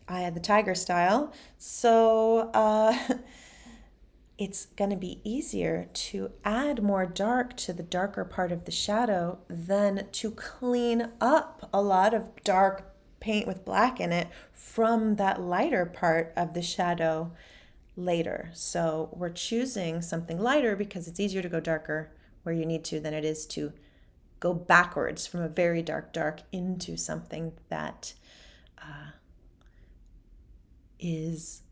I had the tiger style, so it's going to be easier to add more dark to the darker part of the shadow than to clean up a lot of dark paint with black in it from that lighter part of the shadow later. So we're choosing something lighter because it's easier to go darker where you need to than it is to go backwards from a very dark into something that is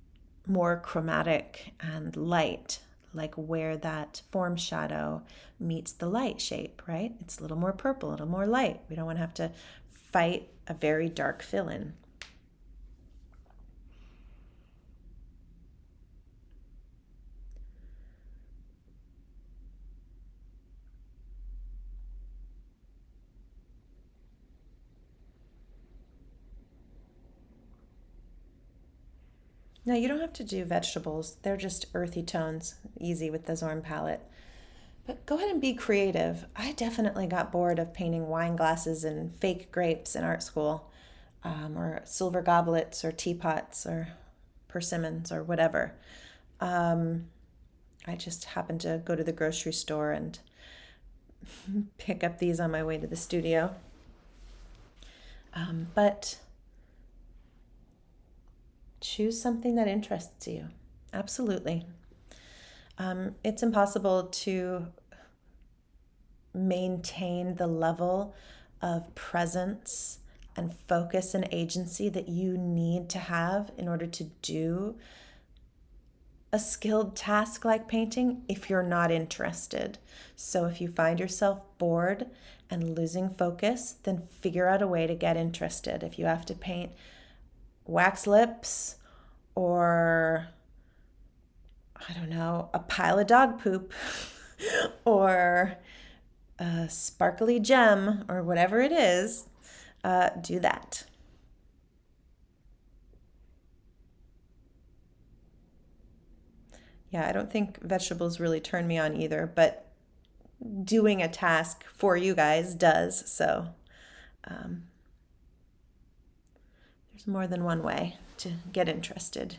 more chromatic and light, like where that form shadow meets the light shape, right? It's a little more purple, a little more light. We don't want to have to fight a very dark fill-in. Now, you don't have to do vegetables. They're just earthy tones, easy with the Zorn palette. But go ahead and be creative. I definitely got bored of painting wine glasses and fake grapes in art school, or silver goblets or teapots or persimmons or whatever. I just happened to go to the grocery store and pick up these on my way to the studio. But choose something that interests you. Absolutely. It's impossible to maintain the level of presence and focus and agency that you need to have in order to do a skilled task like painting if you're not interested. So if you find yourself bored and losing focus, then figure out a way to get interested. If you have to paint wax lips or, I don't know, a pile of dog poop or a sparkly gem or whatever it is, do that. Yeah, I don't think vegetables really turn me on either, but doing a task for you guys does. So there's more than one way to get interested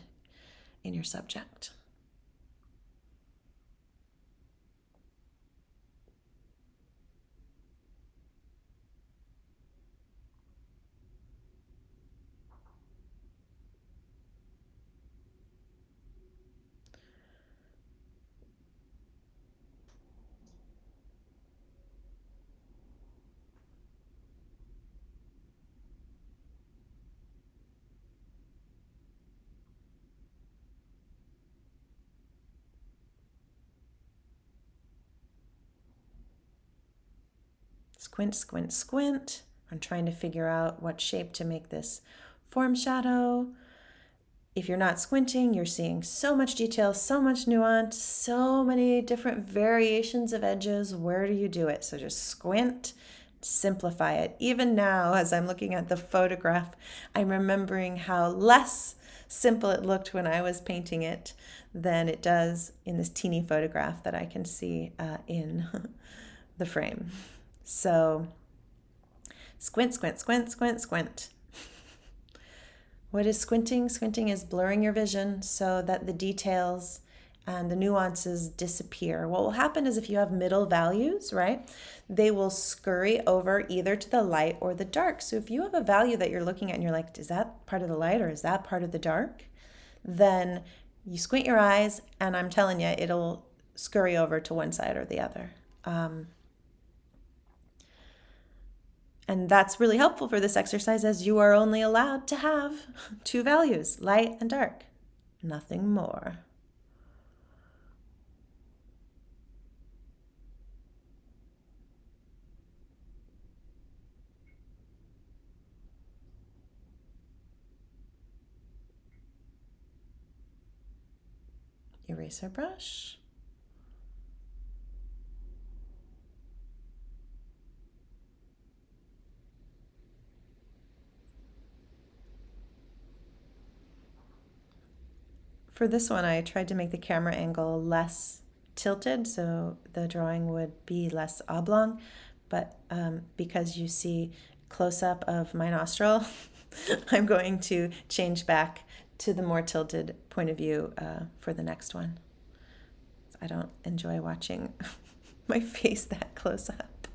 in your subject. Squint, squint, squint. I'm trying to figure out what shape to make this form shadow. If you're not squinting, you're seeing so much detail, so much nuance, so many different variations of edges. Where do you do it? So just squint, simplify it. Even now, as I'm looking at the photograph, I'm remembering how less simple it looked when I was painting it than it does in this teeny photograph that I can see in the frame. So squint, squint, squint, squint, squint. What is squinting? Squinting is blurring your vision so that the details and the nuances disappear. What will happen is if you have middle values, right, they will scurry over either to the light or the dark. So if you have a value that you're looking at and you're like, is that part of the light or is that part of the dark? Then you squint your eyes and I'm telling you, it'll scurry over to one side or the other. And that's really helpful for this exercise, as you are only allowed to have two values, light and dark, nothing more. Eraser brush. For this one, I tried to make the camera angle less tilted so the drawing would be less oblong, but because you see close-up of my nostril, I'm going to change back to the more tilted point of view for the next one. I don't enjoy watching my face that close up.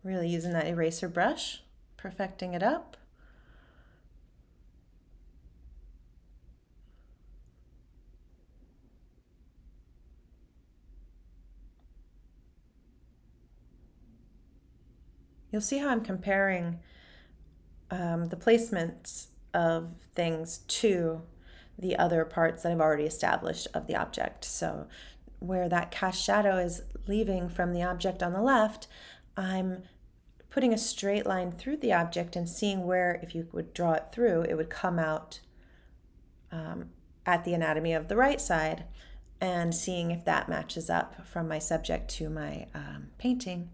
Really using that eraser brush, perfecting it up. You'll see how I'm comparing the placements of things to the other parts that I've already established of the object. So where that cast shadow is leaving from the object on the left, I'm putting a straight line through the object and seeing where, if you would draw it through, it would come out at the anatomy of the right side, and seeing if that matches up from my subject to my painting.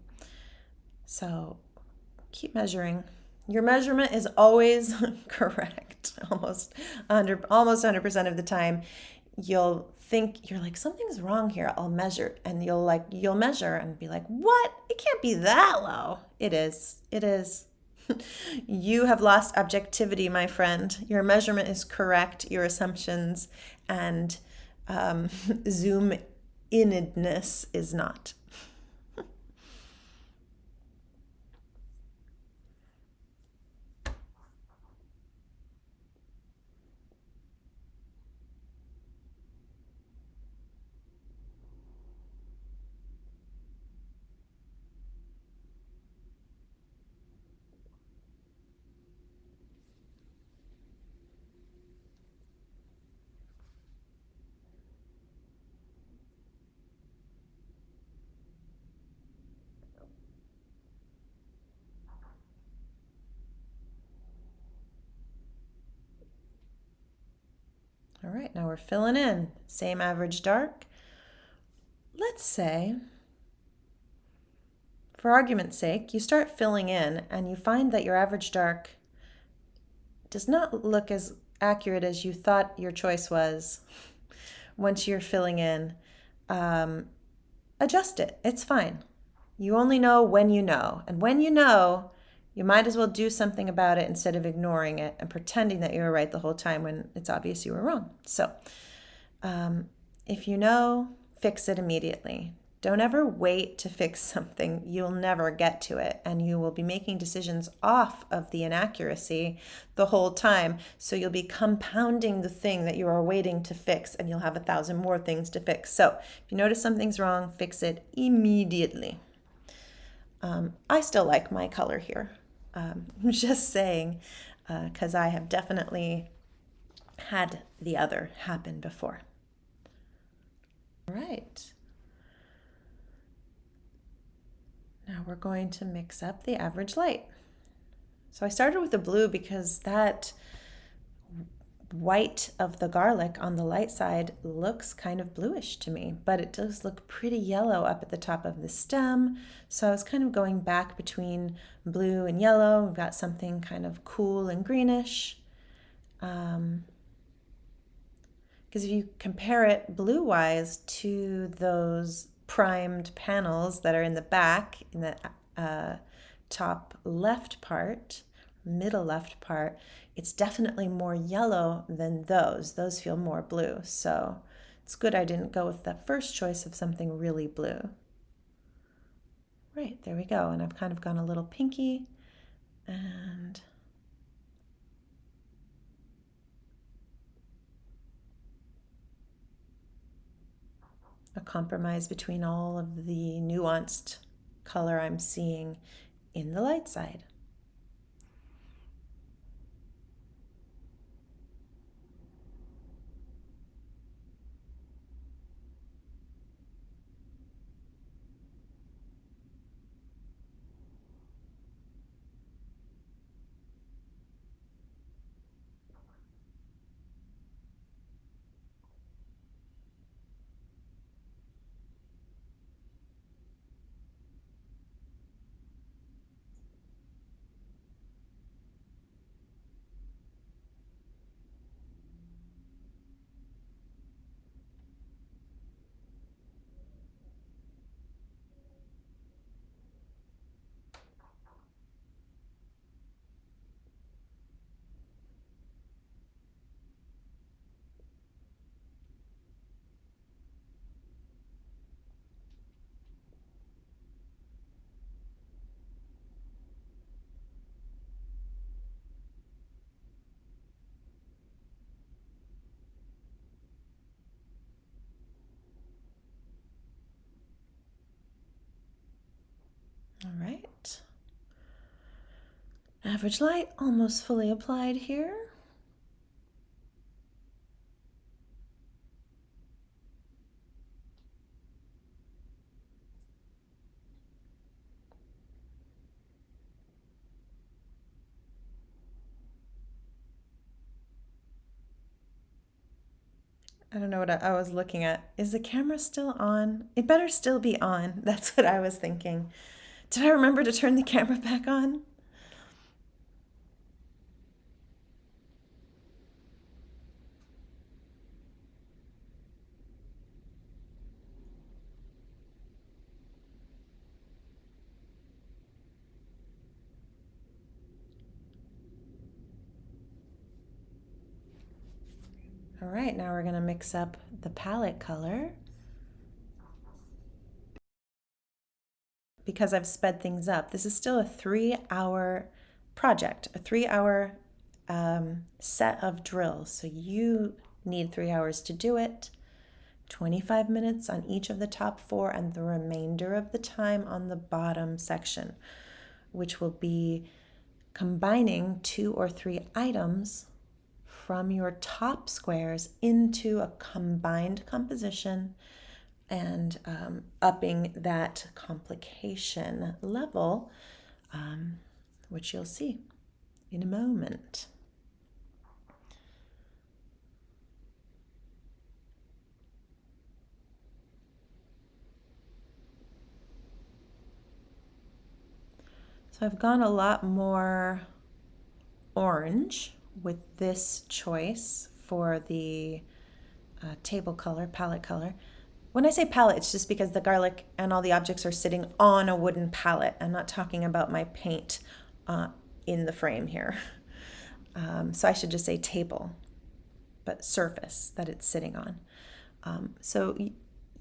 So keep measuring. Your measurement is always correct. Almost 100% of the time, you'll think, you're like, something's wrong here. I'll measure, and you'll measure and be like, what? It can't be that low. It is. It is. You have lost objectivity, my friend. Your measurement is correct. Your assumptions and zoom inedness is not. All right, now we're filling in. Same average dark. Let's say, for argument's sake, you start filling in and you find that your average dark does not look as accurate as you thought your choice was. Once you're filling in, adjust it. It's fine. You only know when you know. And when you know, you might as well do something about it instead of ignoring it and pretending that you were right the whole time when it's obvious you were wrong. So if you know, fix it immediately. Don't ever wait to fix something. You'll never get to it, and you will be making decisions off of the inaccuracy the whole time. So you'll be compounding the thing that you are waiting to fix, and you'll have 1,000 more things to fix. So if you notice something's wrong, fix it immediately. I still like my color here. I'm just saying, because I have definitely had the other happen before. All right. Now we're going to mix up the average light. So I started with the blue because that white of the garlic on the light side looks kind of bluish to me, but it does look pretty yellow up at the top of the stem. So I was kind of going back between blue and yellow. We've got something kind of cool and greenish. Because if you compare it blue-wise to those primed panels that are in the back, in the top left part, middle left part, it's definitely more yellow than those. Those feel more blue. So it's good I didn't go with that first choice of something really blue. Right, there we go. And I've kind of gone a little pinky and a compromise between all of the nuanced color I'm seeing in the light side. All right. Average light almost fully applied here. I don't know what I was looking at. Is the camera still on? It better still be on. That's what I was thinking. Did I remember to turn the camera back on? All right, now we're going to mix up the palette color. Because I've sped things up, this is still a 3-hour project, a 3-hour set of drills. So you need 3 hours to do it, 25 minutes on each of the top 4, and the remainder of the time on the bottom section, which will be combining 2 or 3 items from your top squares into a combined composition and upping that complication level, which you'll see in a moment. So I've gone a lot more orange with this choice for the table color, palette color. When I say palette, it's just because the garlic and all the objects are sitting on a wooden palette. I'm not talking about my paint in the frame here. So I should just say table, but surface that it's sitting on. So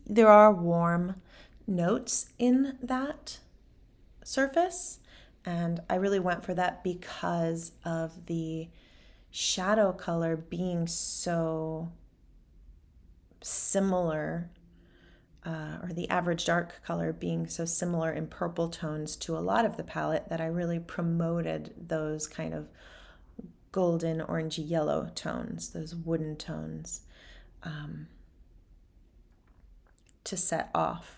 there are warm notes in that surface. And I really went for that because of the shadow color being so similar, or the average dark color being so similar in purple tones to a lot of the palette, that I really promoted those kind of golden, orangey yellow tones, those wooden tones, to set off.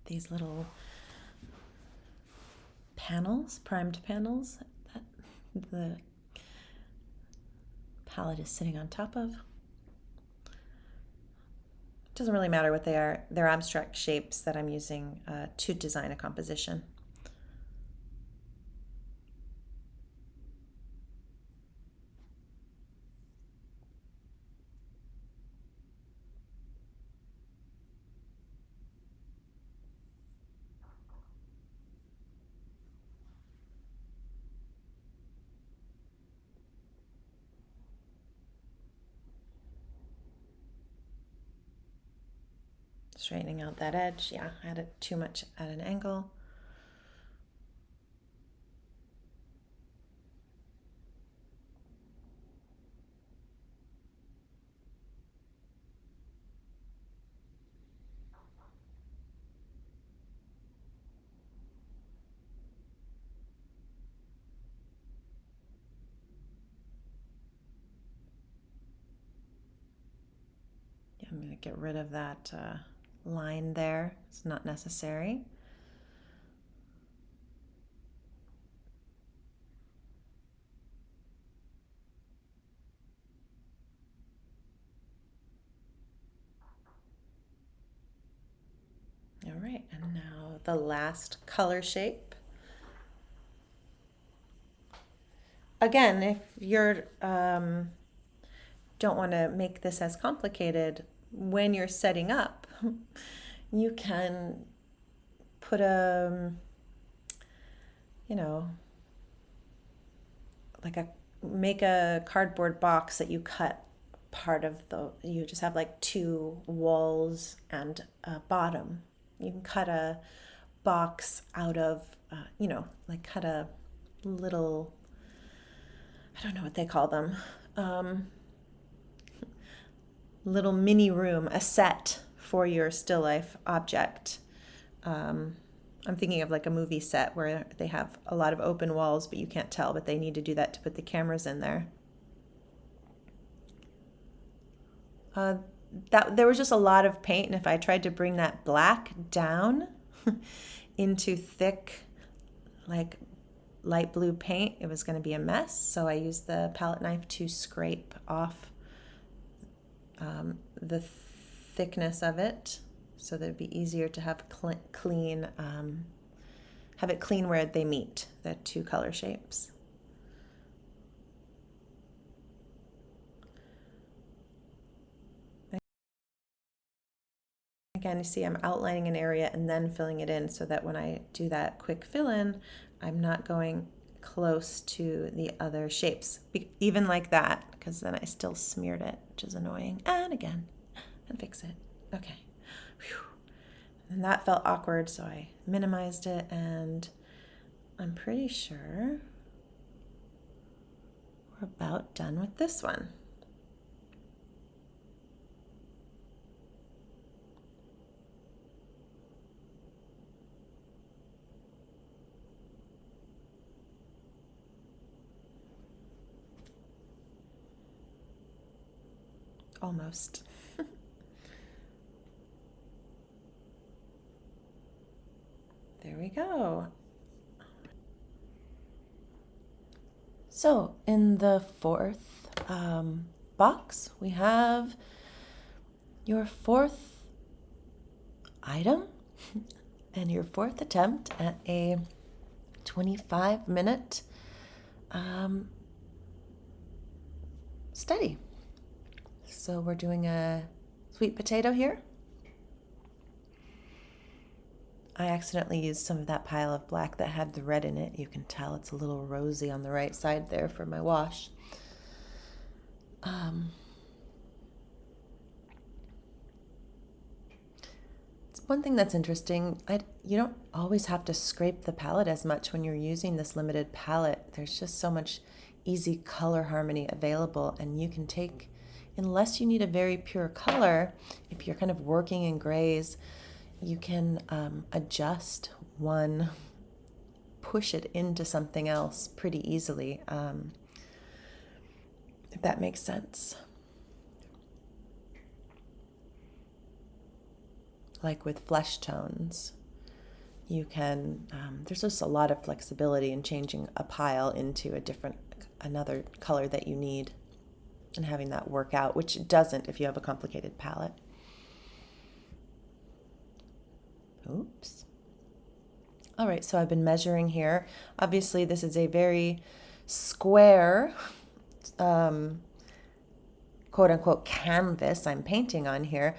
These little panels, primed panels, that the palette is sitting on top of. It doesn't really matter what they are. They're abstract shapes that I'm using to design a composition. Straightening out that edge. Yeah, I had it too much at an angle. Yeah, I'm going to get rid of that line there. It's not necessary. All right, and now the last color shape. Again, if you're don't want to make this as complicated, when you're setting up, you can put a, you know, like make a cardboard box that you cut part of you just have like two walls and a bottom. You can cut a box out of, like cut a little, I don't know what they call them, little mini room, a set for your still life object. I'm thinking of like a movie set where they have a lot of open walls, but you can't tell, but they need to do that to put the cameras in there. That there was just a lot of paint, and if I tried to bring that black down into thick, like light blue paint, it was going to be a mess. So I used the palette knife to scrape off the thickness of it, so that it'd be easier to have clean, have it clean where they meet, the two color shapes. Again, you see I'm outlining an area and then filling it in so that when I do that quick fill in, I'm not going close to the other shapes. Even like that, because then I still smeared it, which is annoying. And again, and fix it. Okay. Whew. And that felt awkward, so I minimized it, and I'm pretty sure we're about done with this one. Almost. There we go. So in the fourth box, we have your fourth item and your fourth attempt at a 25-minute study. So we're doing a sweet potato here. I accidentally used some of that pile of black that had the red in it. You can tell it's a little rosy on the right side there for my wash. It's one thing that's interesting. You don't always have to scrape the palette as much when you're using this limited palette. There's just so much easy color harmony available, and you can take, unless you need a very pure color, if you're kind of working in grays, you can adjust one, push it into something else pretty easily, if that makes sense. Like with flesh tones, you can, there's just a lot of flexibility in changing a pile into another color that you need and having that work out, which it doesn't if you have a complicated palette. Oops. All right, so I've been measuring here. Obviously, this is a very square, quote-unquote canvas I'm painting on here,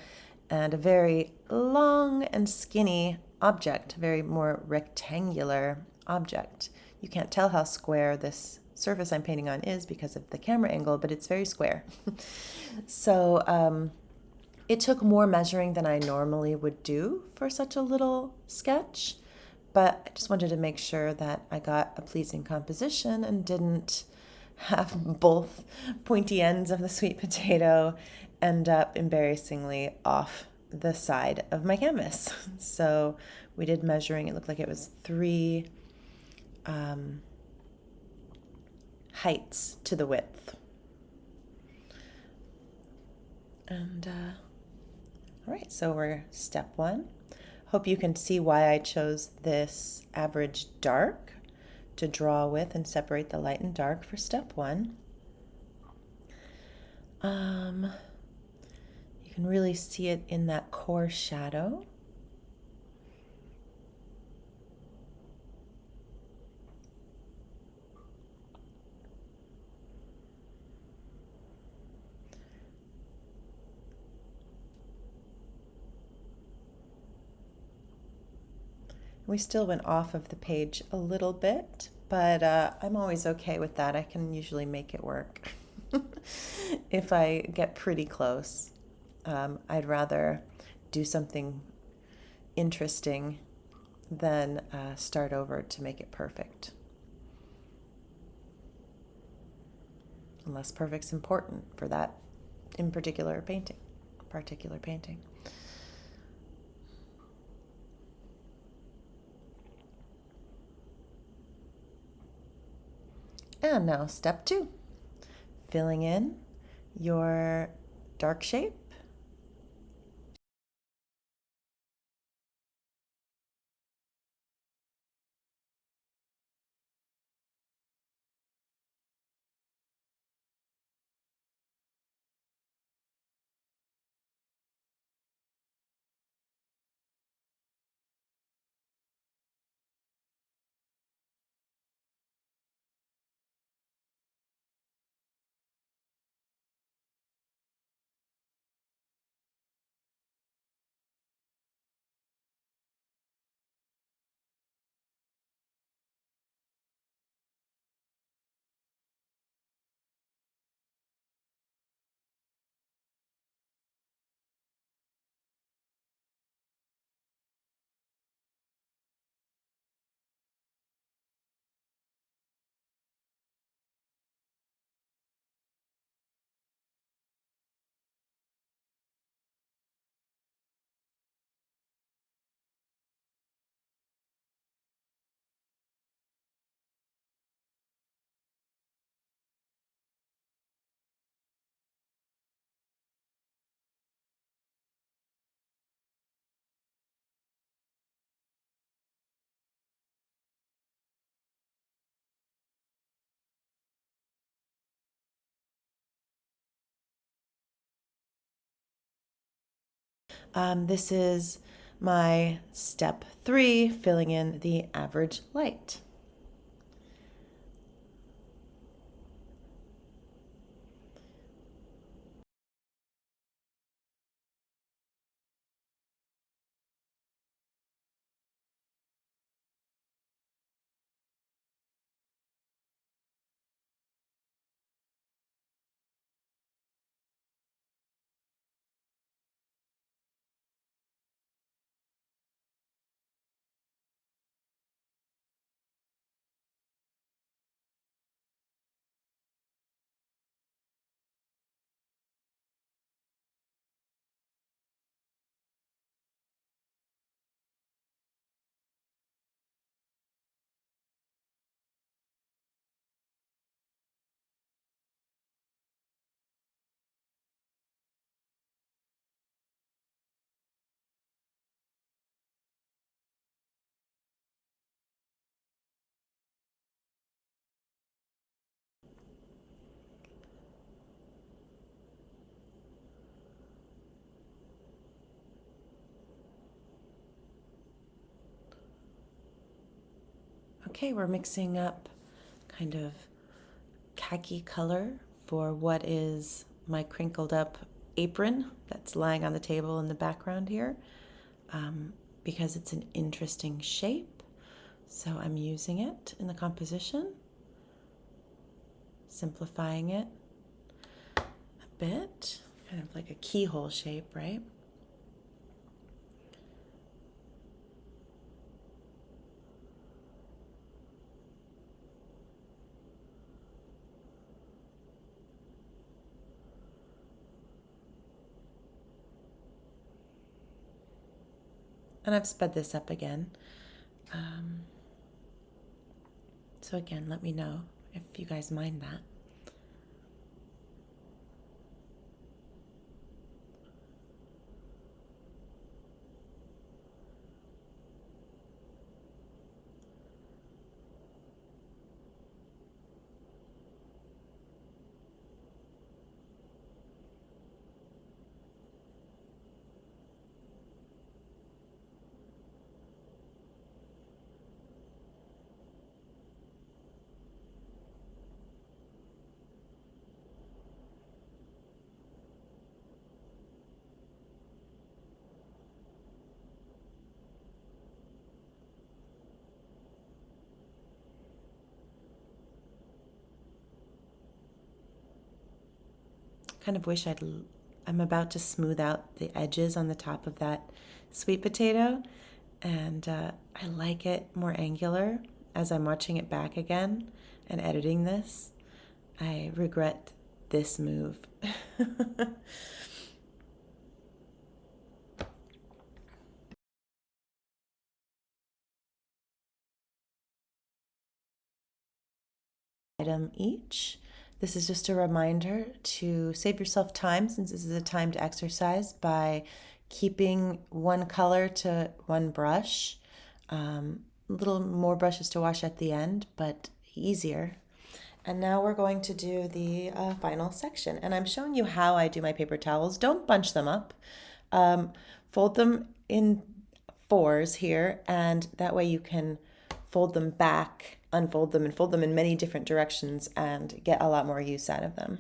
and a very long and skinny object, very more rectangular object. You can't tell how square this surface I'm painting on is because of the camera angle, but it's very square. So it took more measuring than I normally would do for such a little sketch, but I just wanted to make sure that I got a pleasing composition and didn't have both pointy ends of the sweet potato end up embarrassingly off the side of my canvas. So we did measuring. It looked like it was 3 heights to the width. And all right, so we're step 1. Hope you can see why I chose this average dark to draw with and separate the light and dark for step 1. You can really see it in that core shadow. We still went off of the page a little bit, but I'm always okay with that. I can usually make it work if I get pretty close. I'd rather do something interesting than start over to make it perfect. Unless perfect's important for that in particular painting. And now step 2, filling in your dark shape. This is my step 3, filling in the average light. Okay, we're mixing up kind of khaki color for what is my crinkled up apron that's lying on the table in the background here, because it's an interesting shape. So I'm using it in the composition, simplifying it a bit, kind of like a keyhole shape, right? And I've sped this up again. So again, let me know if you guys mind that. Kind of wish I'm about to smooth out the edges on the top of that sweet potato, and I like it more angular. As I'm watching it back again and editing this, I regret this move. Item each. This is just a reminder to save yourself time, since this is a timed exercise, by keeping one color to one brush. A little more brushes to wash at the end, but easier. And now we're going to do the final section. And I'm showing you how I do my paper towels. Don't bunch them up. Fold them in fours here, and that way you can fold them back, unfold them, and fold them in many different directions and get a lot more use out of them.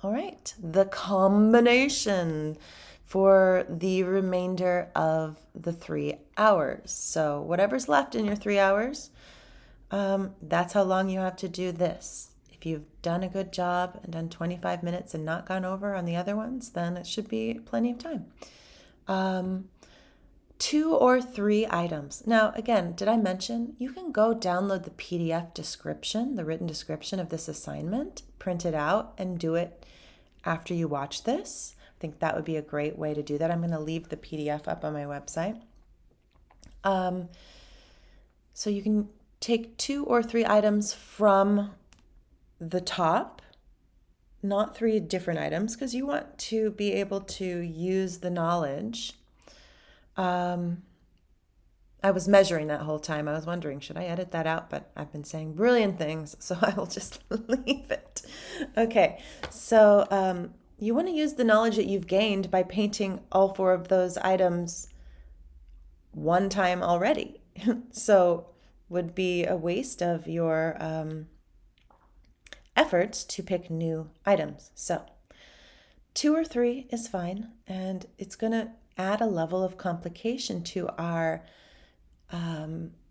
All right, the combination for the remainder of the 3 hours. So whatever's left in your 3 hours, that's how long you have to do this. If you've done a good job and done 25 minutes and not gone over on the other ones, then it should be plenty of time. 2 or 3 items. Now, again, did I mention you can go download the PDF description, the written description of this assignment, print it out, and do it after you watch this. I think that would be a great way to do that. I'm going to leave the PDF up on my website. So you can take 2 or 3 items from the top, not 3 different items, because you want to be able to use the knowledge. I was measuring that whole time. I was wondering, should I edit that out? But I've been saying brilliant things, so I will just leave it. Okay, so you want to use the knowledge that you've gained by painting all four of those items one time already. So would be a waste of your efforts to pick new items. So 2 or 3 is fine, and it's going to add a level of complication to our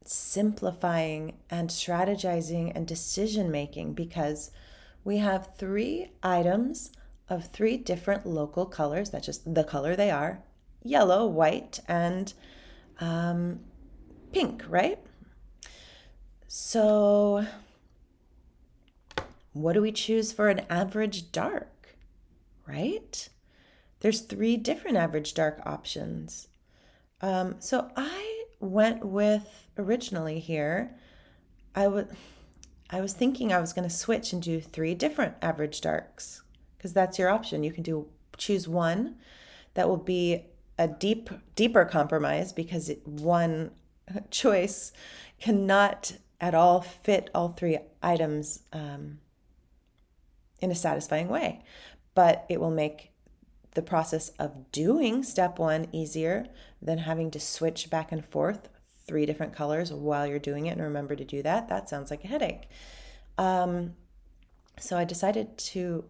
simplifying and strategizing and decision making, because we have 3 items of 3 different local colors. That's just the color they are: yellow, white, and pink, right? So what do we choose for an average dark, right? There's 3 different average dark options. So I went with, originally here, I was thinking I was going to switch and do 3 different average darks, because that's your option. You can choose one that will be a deeper compromise, because one choice cannot at all fit all 3 items in a satisfying way. But it will make the process of doing step 1 easier than having to switch back and forth 3 different colors while you're doing it. And remember to do that. That sounds like a headache. So I decided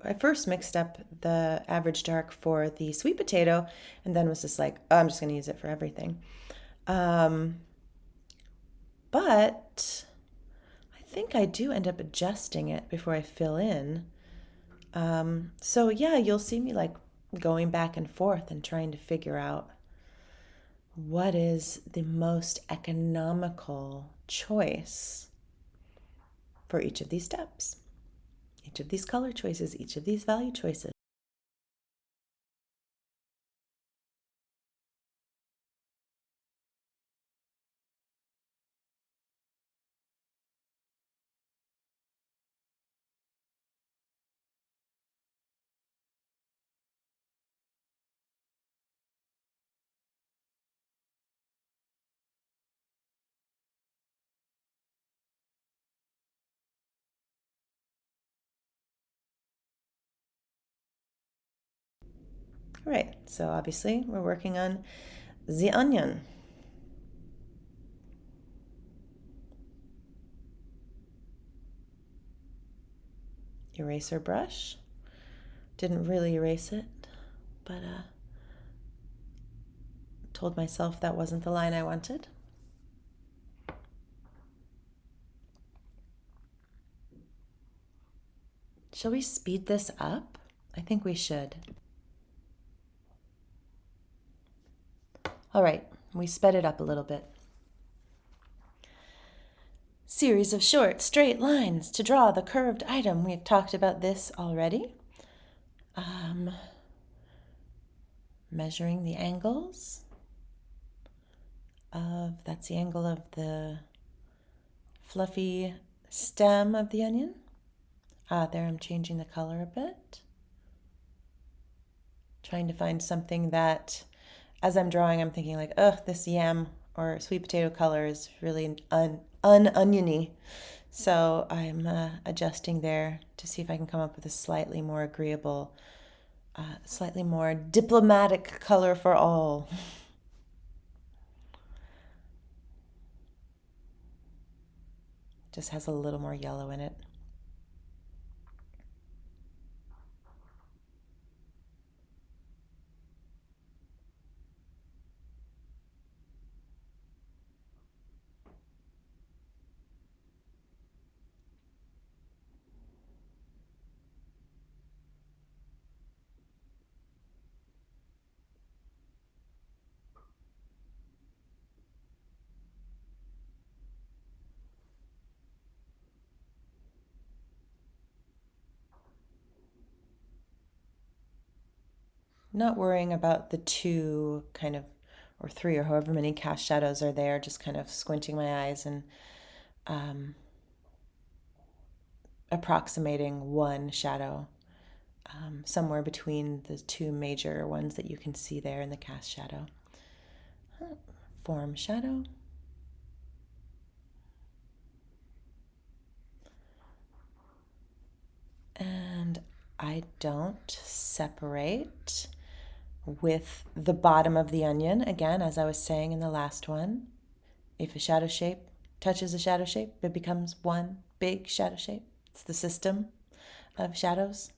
I first mixed up the average dark for the sweet potato, and then was just like, oh, I'm just going to use it for everything. But I think I do end up adjusting it before I fill in. So yeah, you'll see me like going back and forth and trying to figure out what is the most economical choice for each of these steps, each of these color choices, each of these value choices. All right, so obviously we're working on the onion. Eraser brush. Didn't really erase it, but told myself that wasn't the line I wanted. Shall we speed this up? I think we should. All right, we sped it up a little bit. Series of short, straight lines to draw the curved item. We've talked about this already. Measuring the angles that's the angle of the fluffy stem of the onion. There I'm changing the color a bit. Trying to find something that, as I'm drawing, I'm thinking like, this yam or sweet potato color is really un-oniony. So I'm adjusting there to see if I can come up with a slightly more agreeable, slightly more diplomatic color for all. Just has a little more yellow in it. Not worrying about the 2 kind of, or 3, or however many cast shadows are there, just kind of squinting my eyes and approximating one shadow somewhere between the 2 major ones that you can see there in the cast shadow. Form shadow. And I don't separate with the bottom of the onion. Again, as I was saying in the last one, if a shadow shape touches a shadow shape, it becomes one big shadow shape. It's the system of shadows.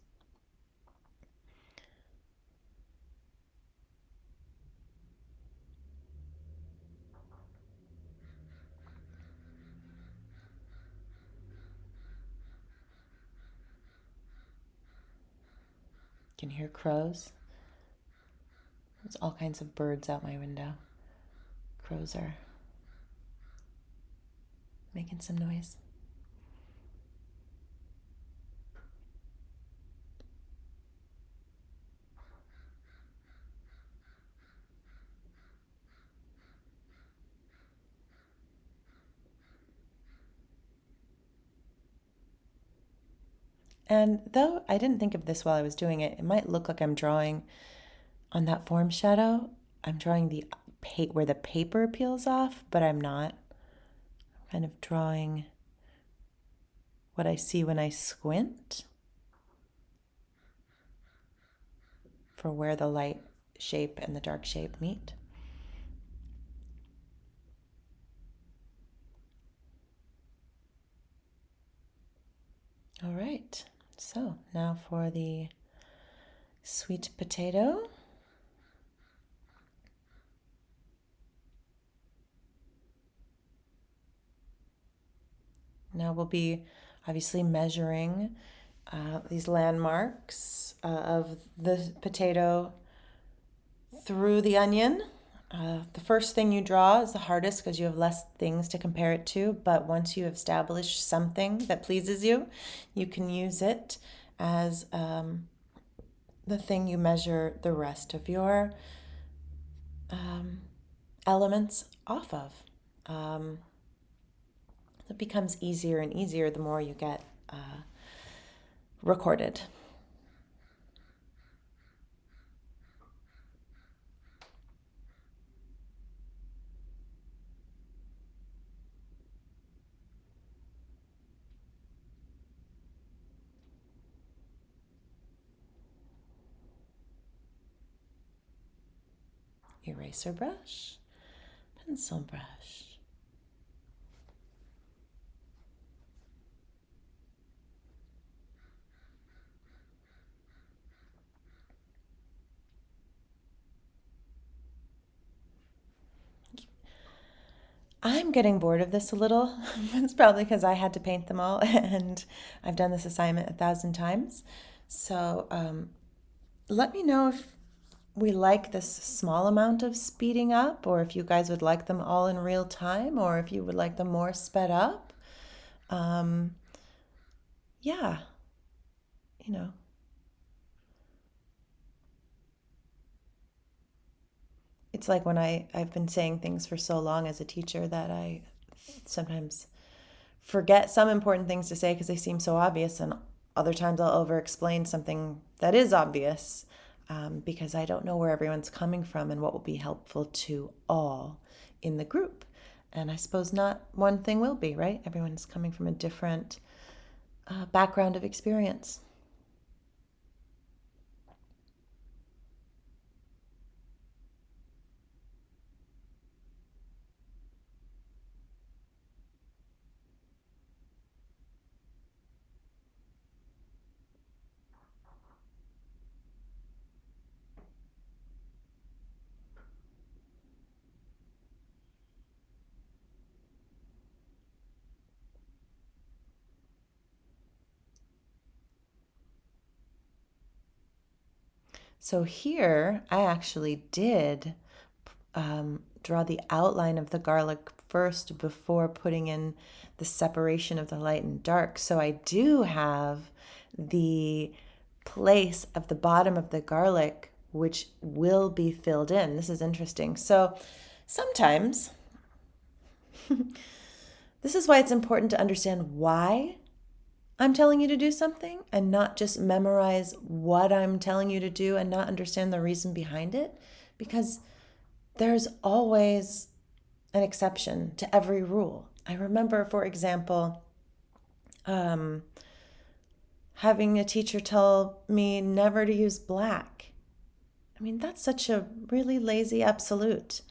You can hear crows. There's all kinds of birds out my window. Crows are making some noise. And though I didn't think of this while I was doing it, it might look like I'm drawing on that form shadow. I'm drawing the where the paper peels off, but I'm not. I'm kind of drawing what I see when I squint for where the light shape and the dark shape meet. All right, so now for the sweet potato. Now we'll be obviously measuring these landmarks of the potato through the onion. The first thing you draw is the hardest because you have less things to compare it to, but once you have established something that pleases you, you can use it as the thing you measure the rest of your elements off of. It becomes easier and easier the more you get recorded. Eraser brush, pencil brush. I'm getting bored of this a little. It's probably because I had to paint them all and I've done this assignment 1,000 times. So let me know if we like this small amount of speeding up, or if you guys would like them all in real time, or if you would like them more sped up. Yeah, you know. It's like when I've been saying things for so long as a teacher that I sometimes forget some important things to say because they seem so obvious, and other times I'll over explain something that is obvious because I don't know where everyone's coming from and what will be helpful to all in the group. And I suppose not one thing will be, right? Everyone's coming from a different background of experience. So here I actually did draw the outline of the garlic first before putting in the separation of the light and dark. So I do have the place of the bottom of the garlic, which will be filled in. This is interesting. So sometimes, this is why it's important to understand why I'm telling you to do something and not just memorize what I'm telling you to do and not understand the reason behind it, because there's always an exception to every rule. I remember, for example, having a teacher tell me never to use black. I mean, that's such a really lazy absolute.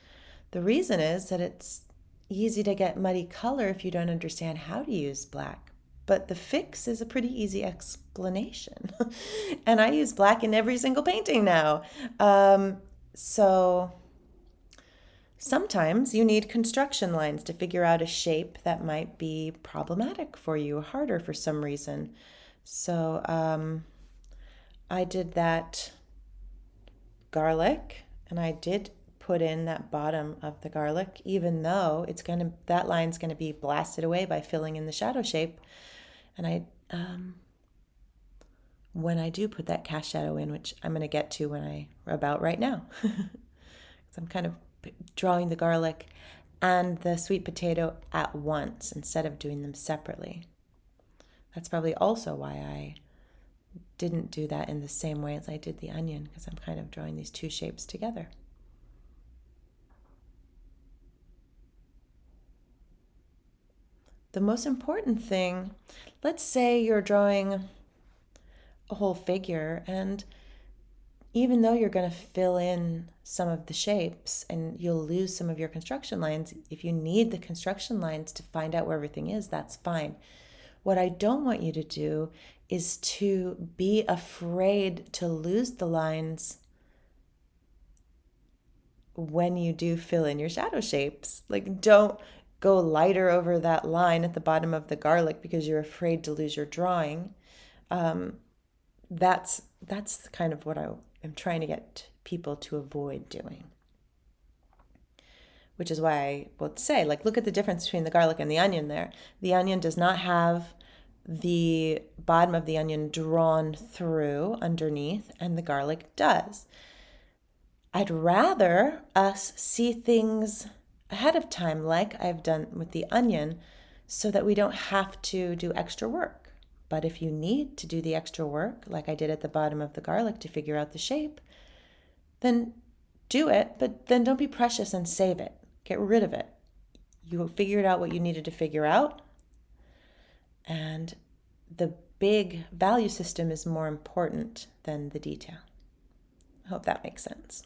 The reason is that it's easy to get muddy color if you don't understand how to use black. But the fix is a pretty easy explanation. And I use black in every single painting now. So sometimes you need construction lines to figure out a shape that might be problematic for you, harder for some reason. So I did that garlic, and I did put in that bottom of the garlic, even though that line's gonna be blasted away by filling in the shadow shape. And when I do put that cast shadow in, which I'm gonna get to about right now, because I'm kind of drawing the garlic and the sweet potato at once instead of doing them separately. That's probably also why I didn't do that in the same way as I did the onion, because I'm kind of drawing these two shapes together. The most important thing, let's say you're drawing a whole figure, and even though you're going to fill in some of the shapes and you'll lose some of your construction lines, if you need the construction lines to find out where everything is, that's fine. What I don't want you to do is to be afraid to lose the lines when you do fill in your shadow shapes. Like, don't go lighter over that line at the bottom of the garlic because you're afraid to lose your drawing. That's kind of what I am trying to get people to avoid doing. Which is why I will say, like, look at the difference between the garlic and the onion there. The onion does not have the bottom of the onion drawn through underneath, and the garlic does. I'd rather us see things ahead of time, like I've done with the onion, so that we don't have to do extra work. But if you need to do the extra work, like I did at the bottom of the garlic to figure out the shape, then do it, but then don't be precious and save it. Get rid of it. You figured out what you needed to figure out, and the big value system is more important than the detail. I hope that makes sense.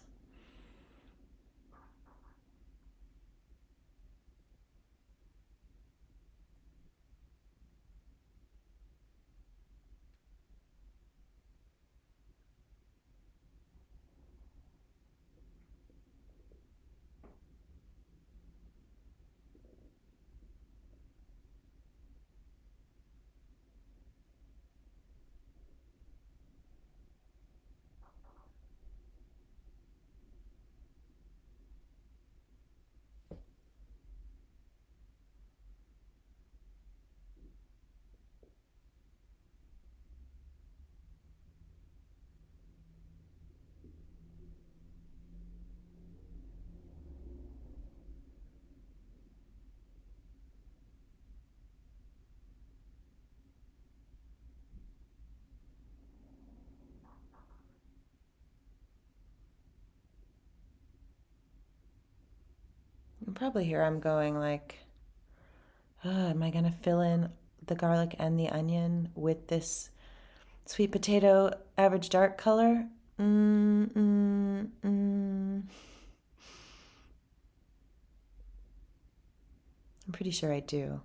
And probably here I'm going like, am I going to fill in the garlic and the onion with this sweet potato average dark color? I'm pretty sure I do.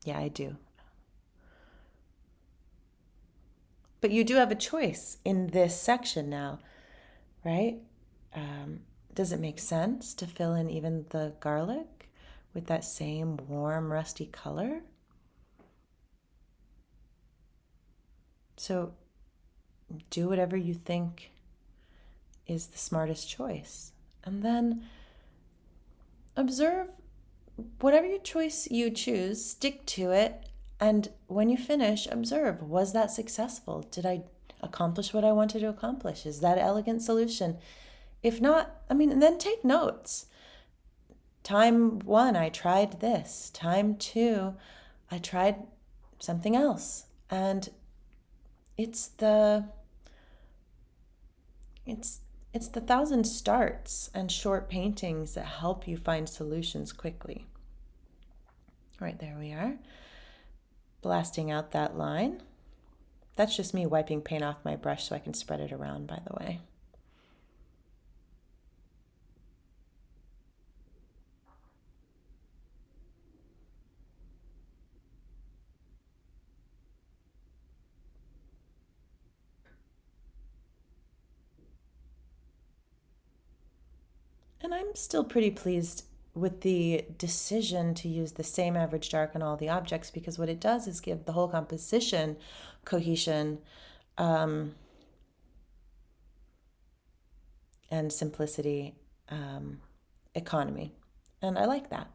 Yeah, I do. But you do have a choice in this section now, right? Does it make sense to fill in even the garlic with that same warm, rusty color? So do whatever you think is the smartest choice. And then observe whatever your choice you choose, stick to it. And when you finish, observe, was that successful? Did I accomplish what I wanted to accomplish? Is that an elegant solution? If not, then take notes. Time 1, I tried this. Time 2, I tried something else. And it's It's the 1,000 starts and short paintings that help you find solutions quickly. Right, there we are. Blasting out that line. That's just me wiping paint off my brush so I can spread it around, by the way. And I'm still pretty pleased with the decision to use the same average dark on all the objects, because what it does is give the whole composition cohesion and simplicity, economy. And I like that.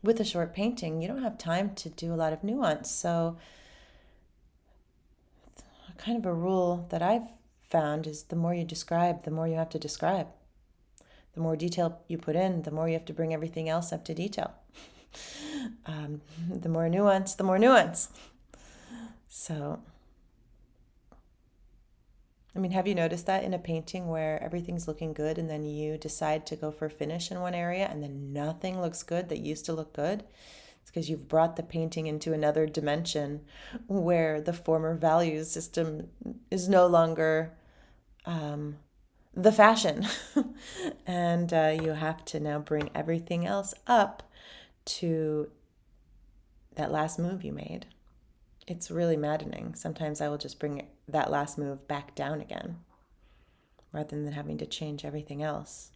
With a short painting, you don't have time to do a lot of nuance. So kind of a rule that I've found is the more you describe, the more you have to describe. The more detail you put in, the more you have to bring everything else up to detail. The more nuance, the more nuance. So, I mean, have you noticed that in a painting where everything's looking good and then you decide to go for finish in one area and then nothing looks good that used to look good? It's because you've brought the painting into another dimension where the former value system is no longer the fashion. And you have to now bring everything else up to that last move you made. It's really maddening. Sometimes I will just bring that last move back down again rather than having to change everything else.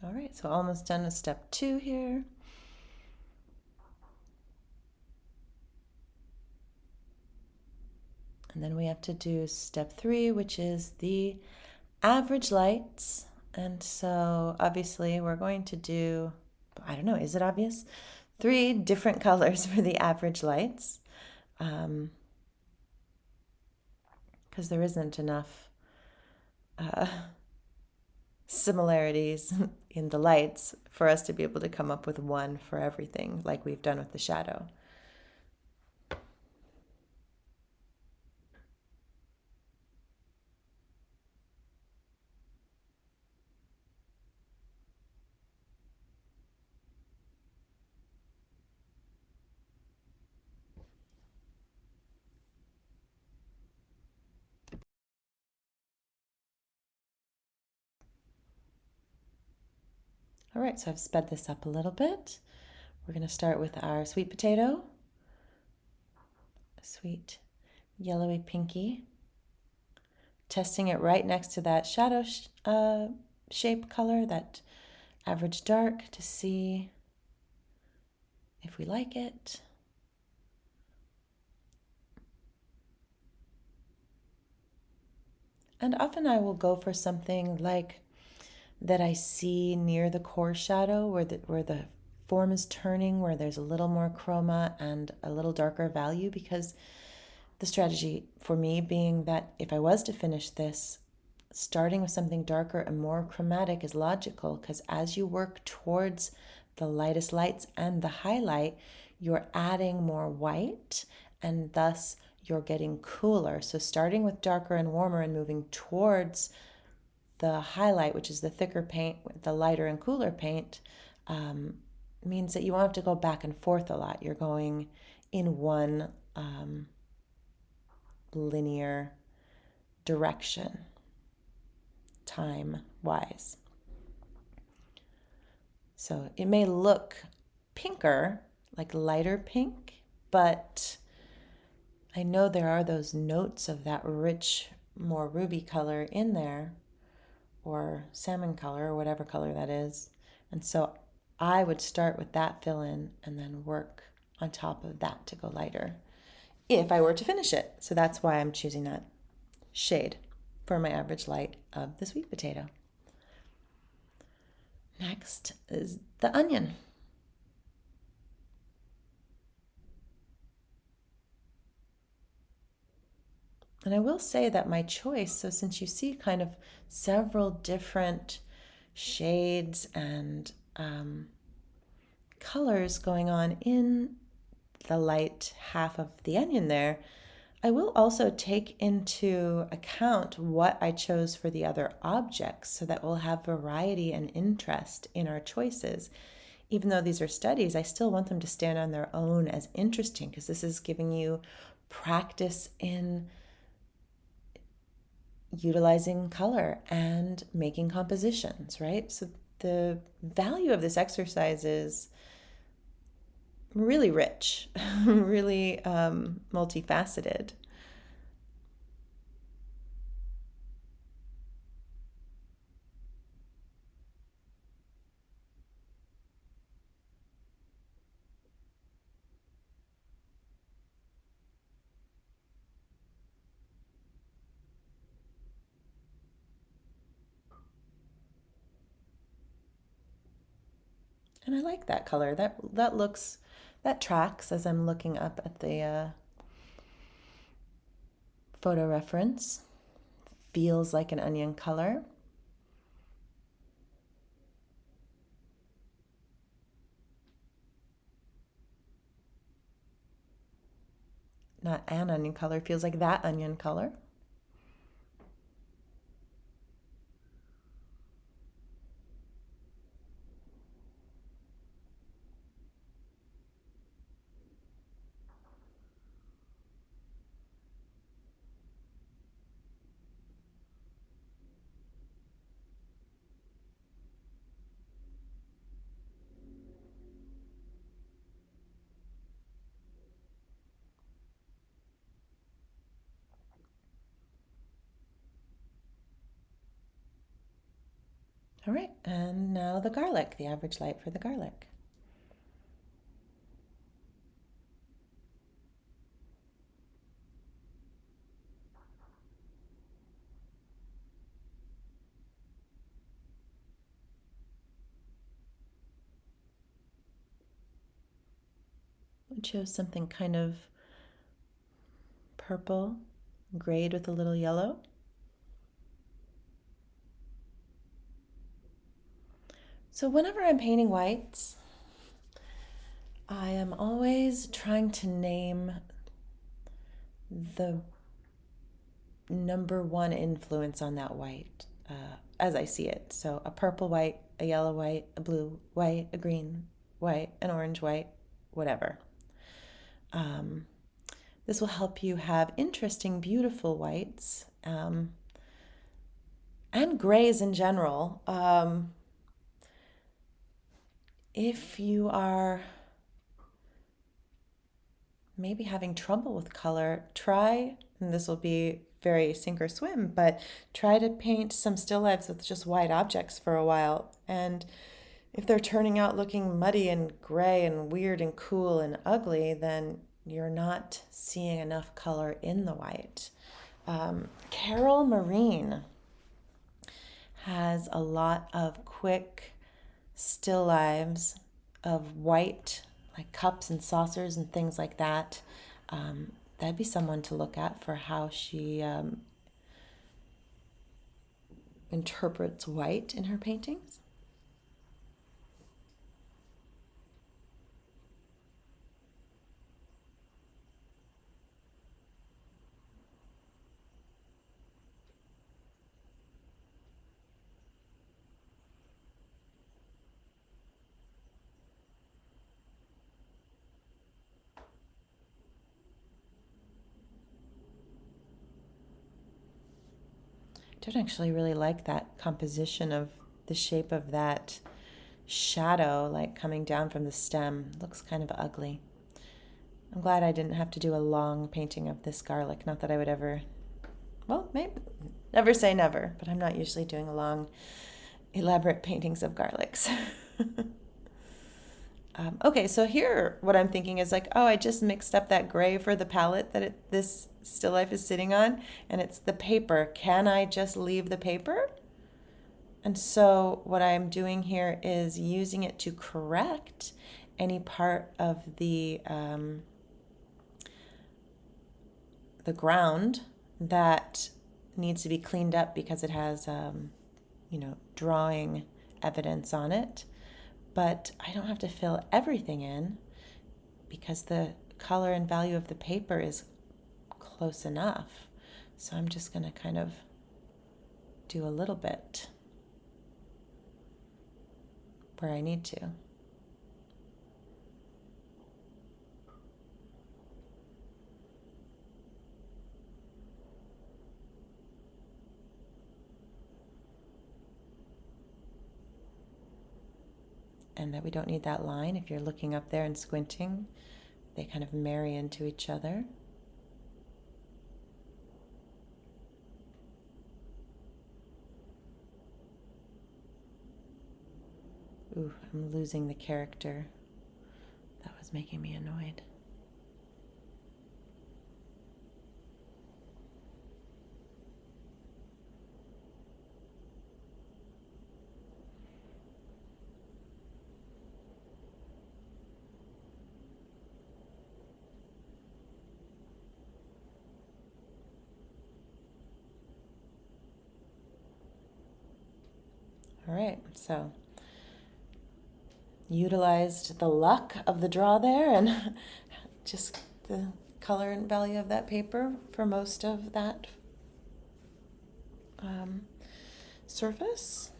All right, so almost done with step 2 here. And then we have to do step 3, which is the average lights. And so obviously we're going to do, I don't know, is it obvious? 3 different colors for the average lights. Because there isn't enough similarities in the lights for us to be able to come up with one for everything like we've done with the shadow. All right, so I've sped this up a little bit. We're going to start with our sweet potato, sweet yellowy pinky, testing it right next to that shadow shape color, that average dark, to see if we like it. And often I will go for something like that I see near the core shadow where the form is turning, where there's a little more chroma and a little darker value, because the strategy for me being that if I was to finish this, starting with something darker and more chromatic is logical, because as you work towards the lightest lights and the highlight, you're adding more white and thus you're getting cooler. So starting with darker and warmer and moving towards the highlight, which is the thicker paint, with the lighter and cooler paint, means that you won't have to go back and forth a lot. You're going in one linear direction, time-wise. So it may look pinker, like lighter pink, but I know there are those notes of that rich, more ruby color in there, or salmon color, or whatever color that is. And so I would start with that fill-in and then work on top of that to go lighter if I were to finish it. So that's why I'm choosing that shade for my average light of the sweet potato. Next is the onion. And I will say that my choice, so since you see kind of several different shades and colors going on in the light half of the onion there, I will also take into account what I chose for the other objects so that we'll have variety and interest in our choices. Even though these are studies, I still want them to stand on their own as interesting, because this is giving you practice in utilizing color and making compositions, right? So the value of this exercise is really rich, really multifaceted. And I like that color. That tracks as I'm looking up at the photo reference. Feels like an onion color. Not an onion color, feels like that onion color. All right, and now the garlic, the average light for the garlic. I chose something kind of purple, grayed with a little yellow. So whenever I'm painting whites, I am always trying to name the number one influence on that white as I see it. So a purple white, a yellow white, a blue white, a green white, an orange white, whatever. This will help you have interesting, beautiful whites and grays in general. If you are maybe having trouble with color, try, and this will be very sink or swim, but try to paint some still lifes with just white objects for a while. And if they're turning out looking muddy and gray and weird and cool and ugly, then you're not seeing enough color in the white. Carol Marine has a lot of quick still lives of white, like cups and saucers and things like that. That'd be someone to look at for how she interprets white in her paintings. don't actually really like that composition of the shape of that shadow, like coming down from the stem. It looks kind of ugly. I'm glad I didn't have to do a long painting of this garlic. Not that I would ever, well, maybe, never say never, but I'm not usually doing long, elaborate paintings of garlics. Okay, so here what I'm thinking is like, oh, I just mixed up that gray for the palette that this still life is sitting on, and it's the paper. Can I just leave the paper? And so what I'm doing here is using it to correct any part of the ground that needs to be cleaned up because it has, drawing evidence on it. But I don't have to fill everything in because the color and value of the paper is close enough. So I'm just going to kind of do a little bit where I need to. And that we don't need that line. If you're looking up there and squinting, they kind of marry into each other. Ooh, I'm losing the character. That was making me annoyed. All right, so utilized the luck of the draw there and just the color and value of that paper for most of that surface.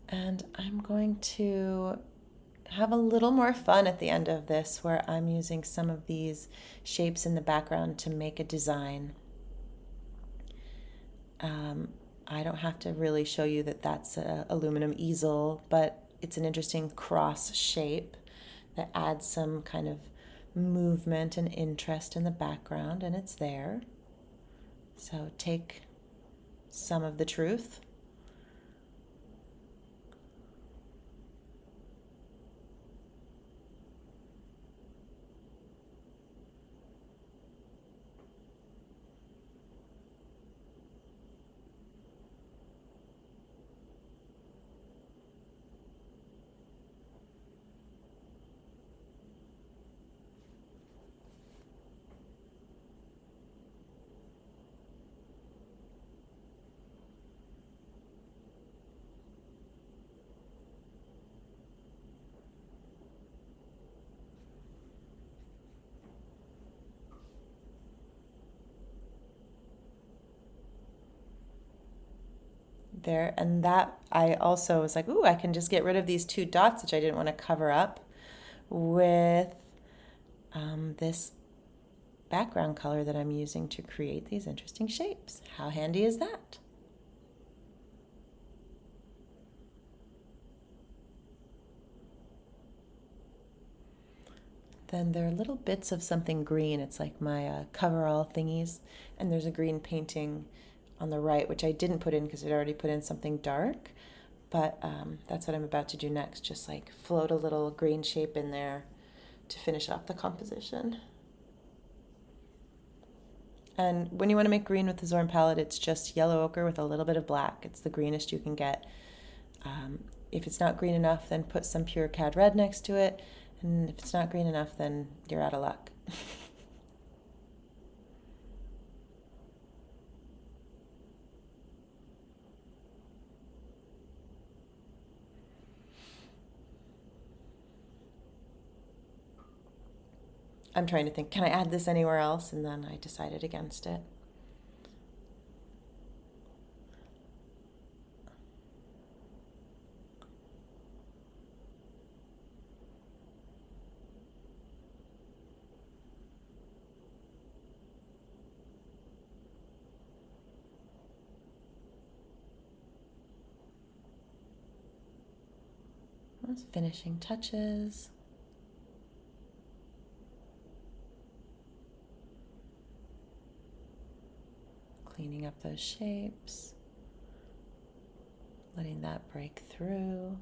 And I'm going to have a little more fun at the end of this where I'm using some of these shapes in the background to make a design. I don't have to really show you that that's an aluminum easel, but it's an interesting cross shape that adds some kind of movement and interest in the background, and it's there. So take some of the truth. There, and that I also was like, ooh, I can just get rid of these two dots, which I didn't want to cover up with this background color that I'm using to create these interesting shapes. How handy is that? Then there are little bits of something green. It's like my coverall thingies, and there's a green painting on the right, which I didn't put in because I'd already put in something dark, but that's what I'm about to do next, just like float a little green shape in there to finish off the composition. And when you want to make green with the Zorn palette, it's just yellow ochre with a little bit of black. It's the greenest you can get. If it's not green enough, then put some pure cad red next to it, and if it's not green enough, then you're out of luck. I'm trying to think, can I add this anywhere else? And then I decided against it. Those finishing touches. Cleaning up those shapes. Letting that break through.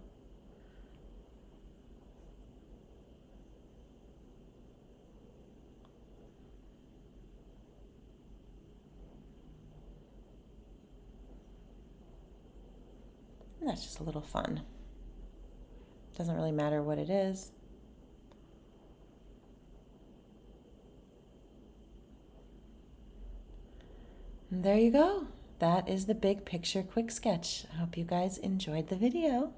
And that's just a little fun. Doesn't really matter what it is. And there you go. That is the Big Picture Quick Sketch. I hope you guys enjoyed the video.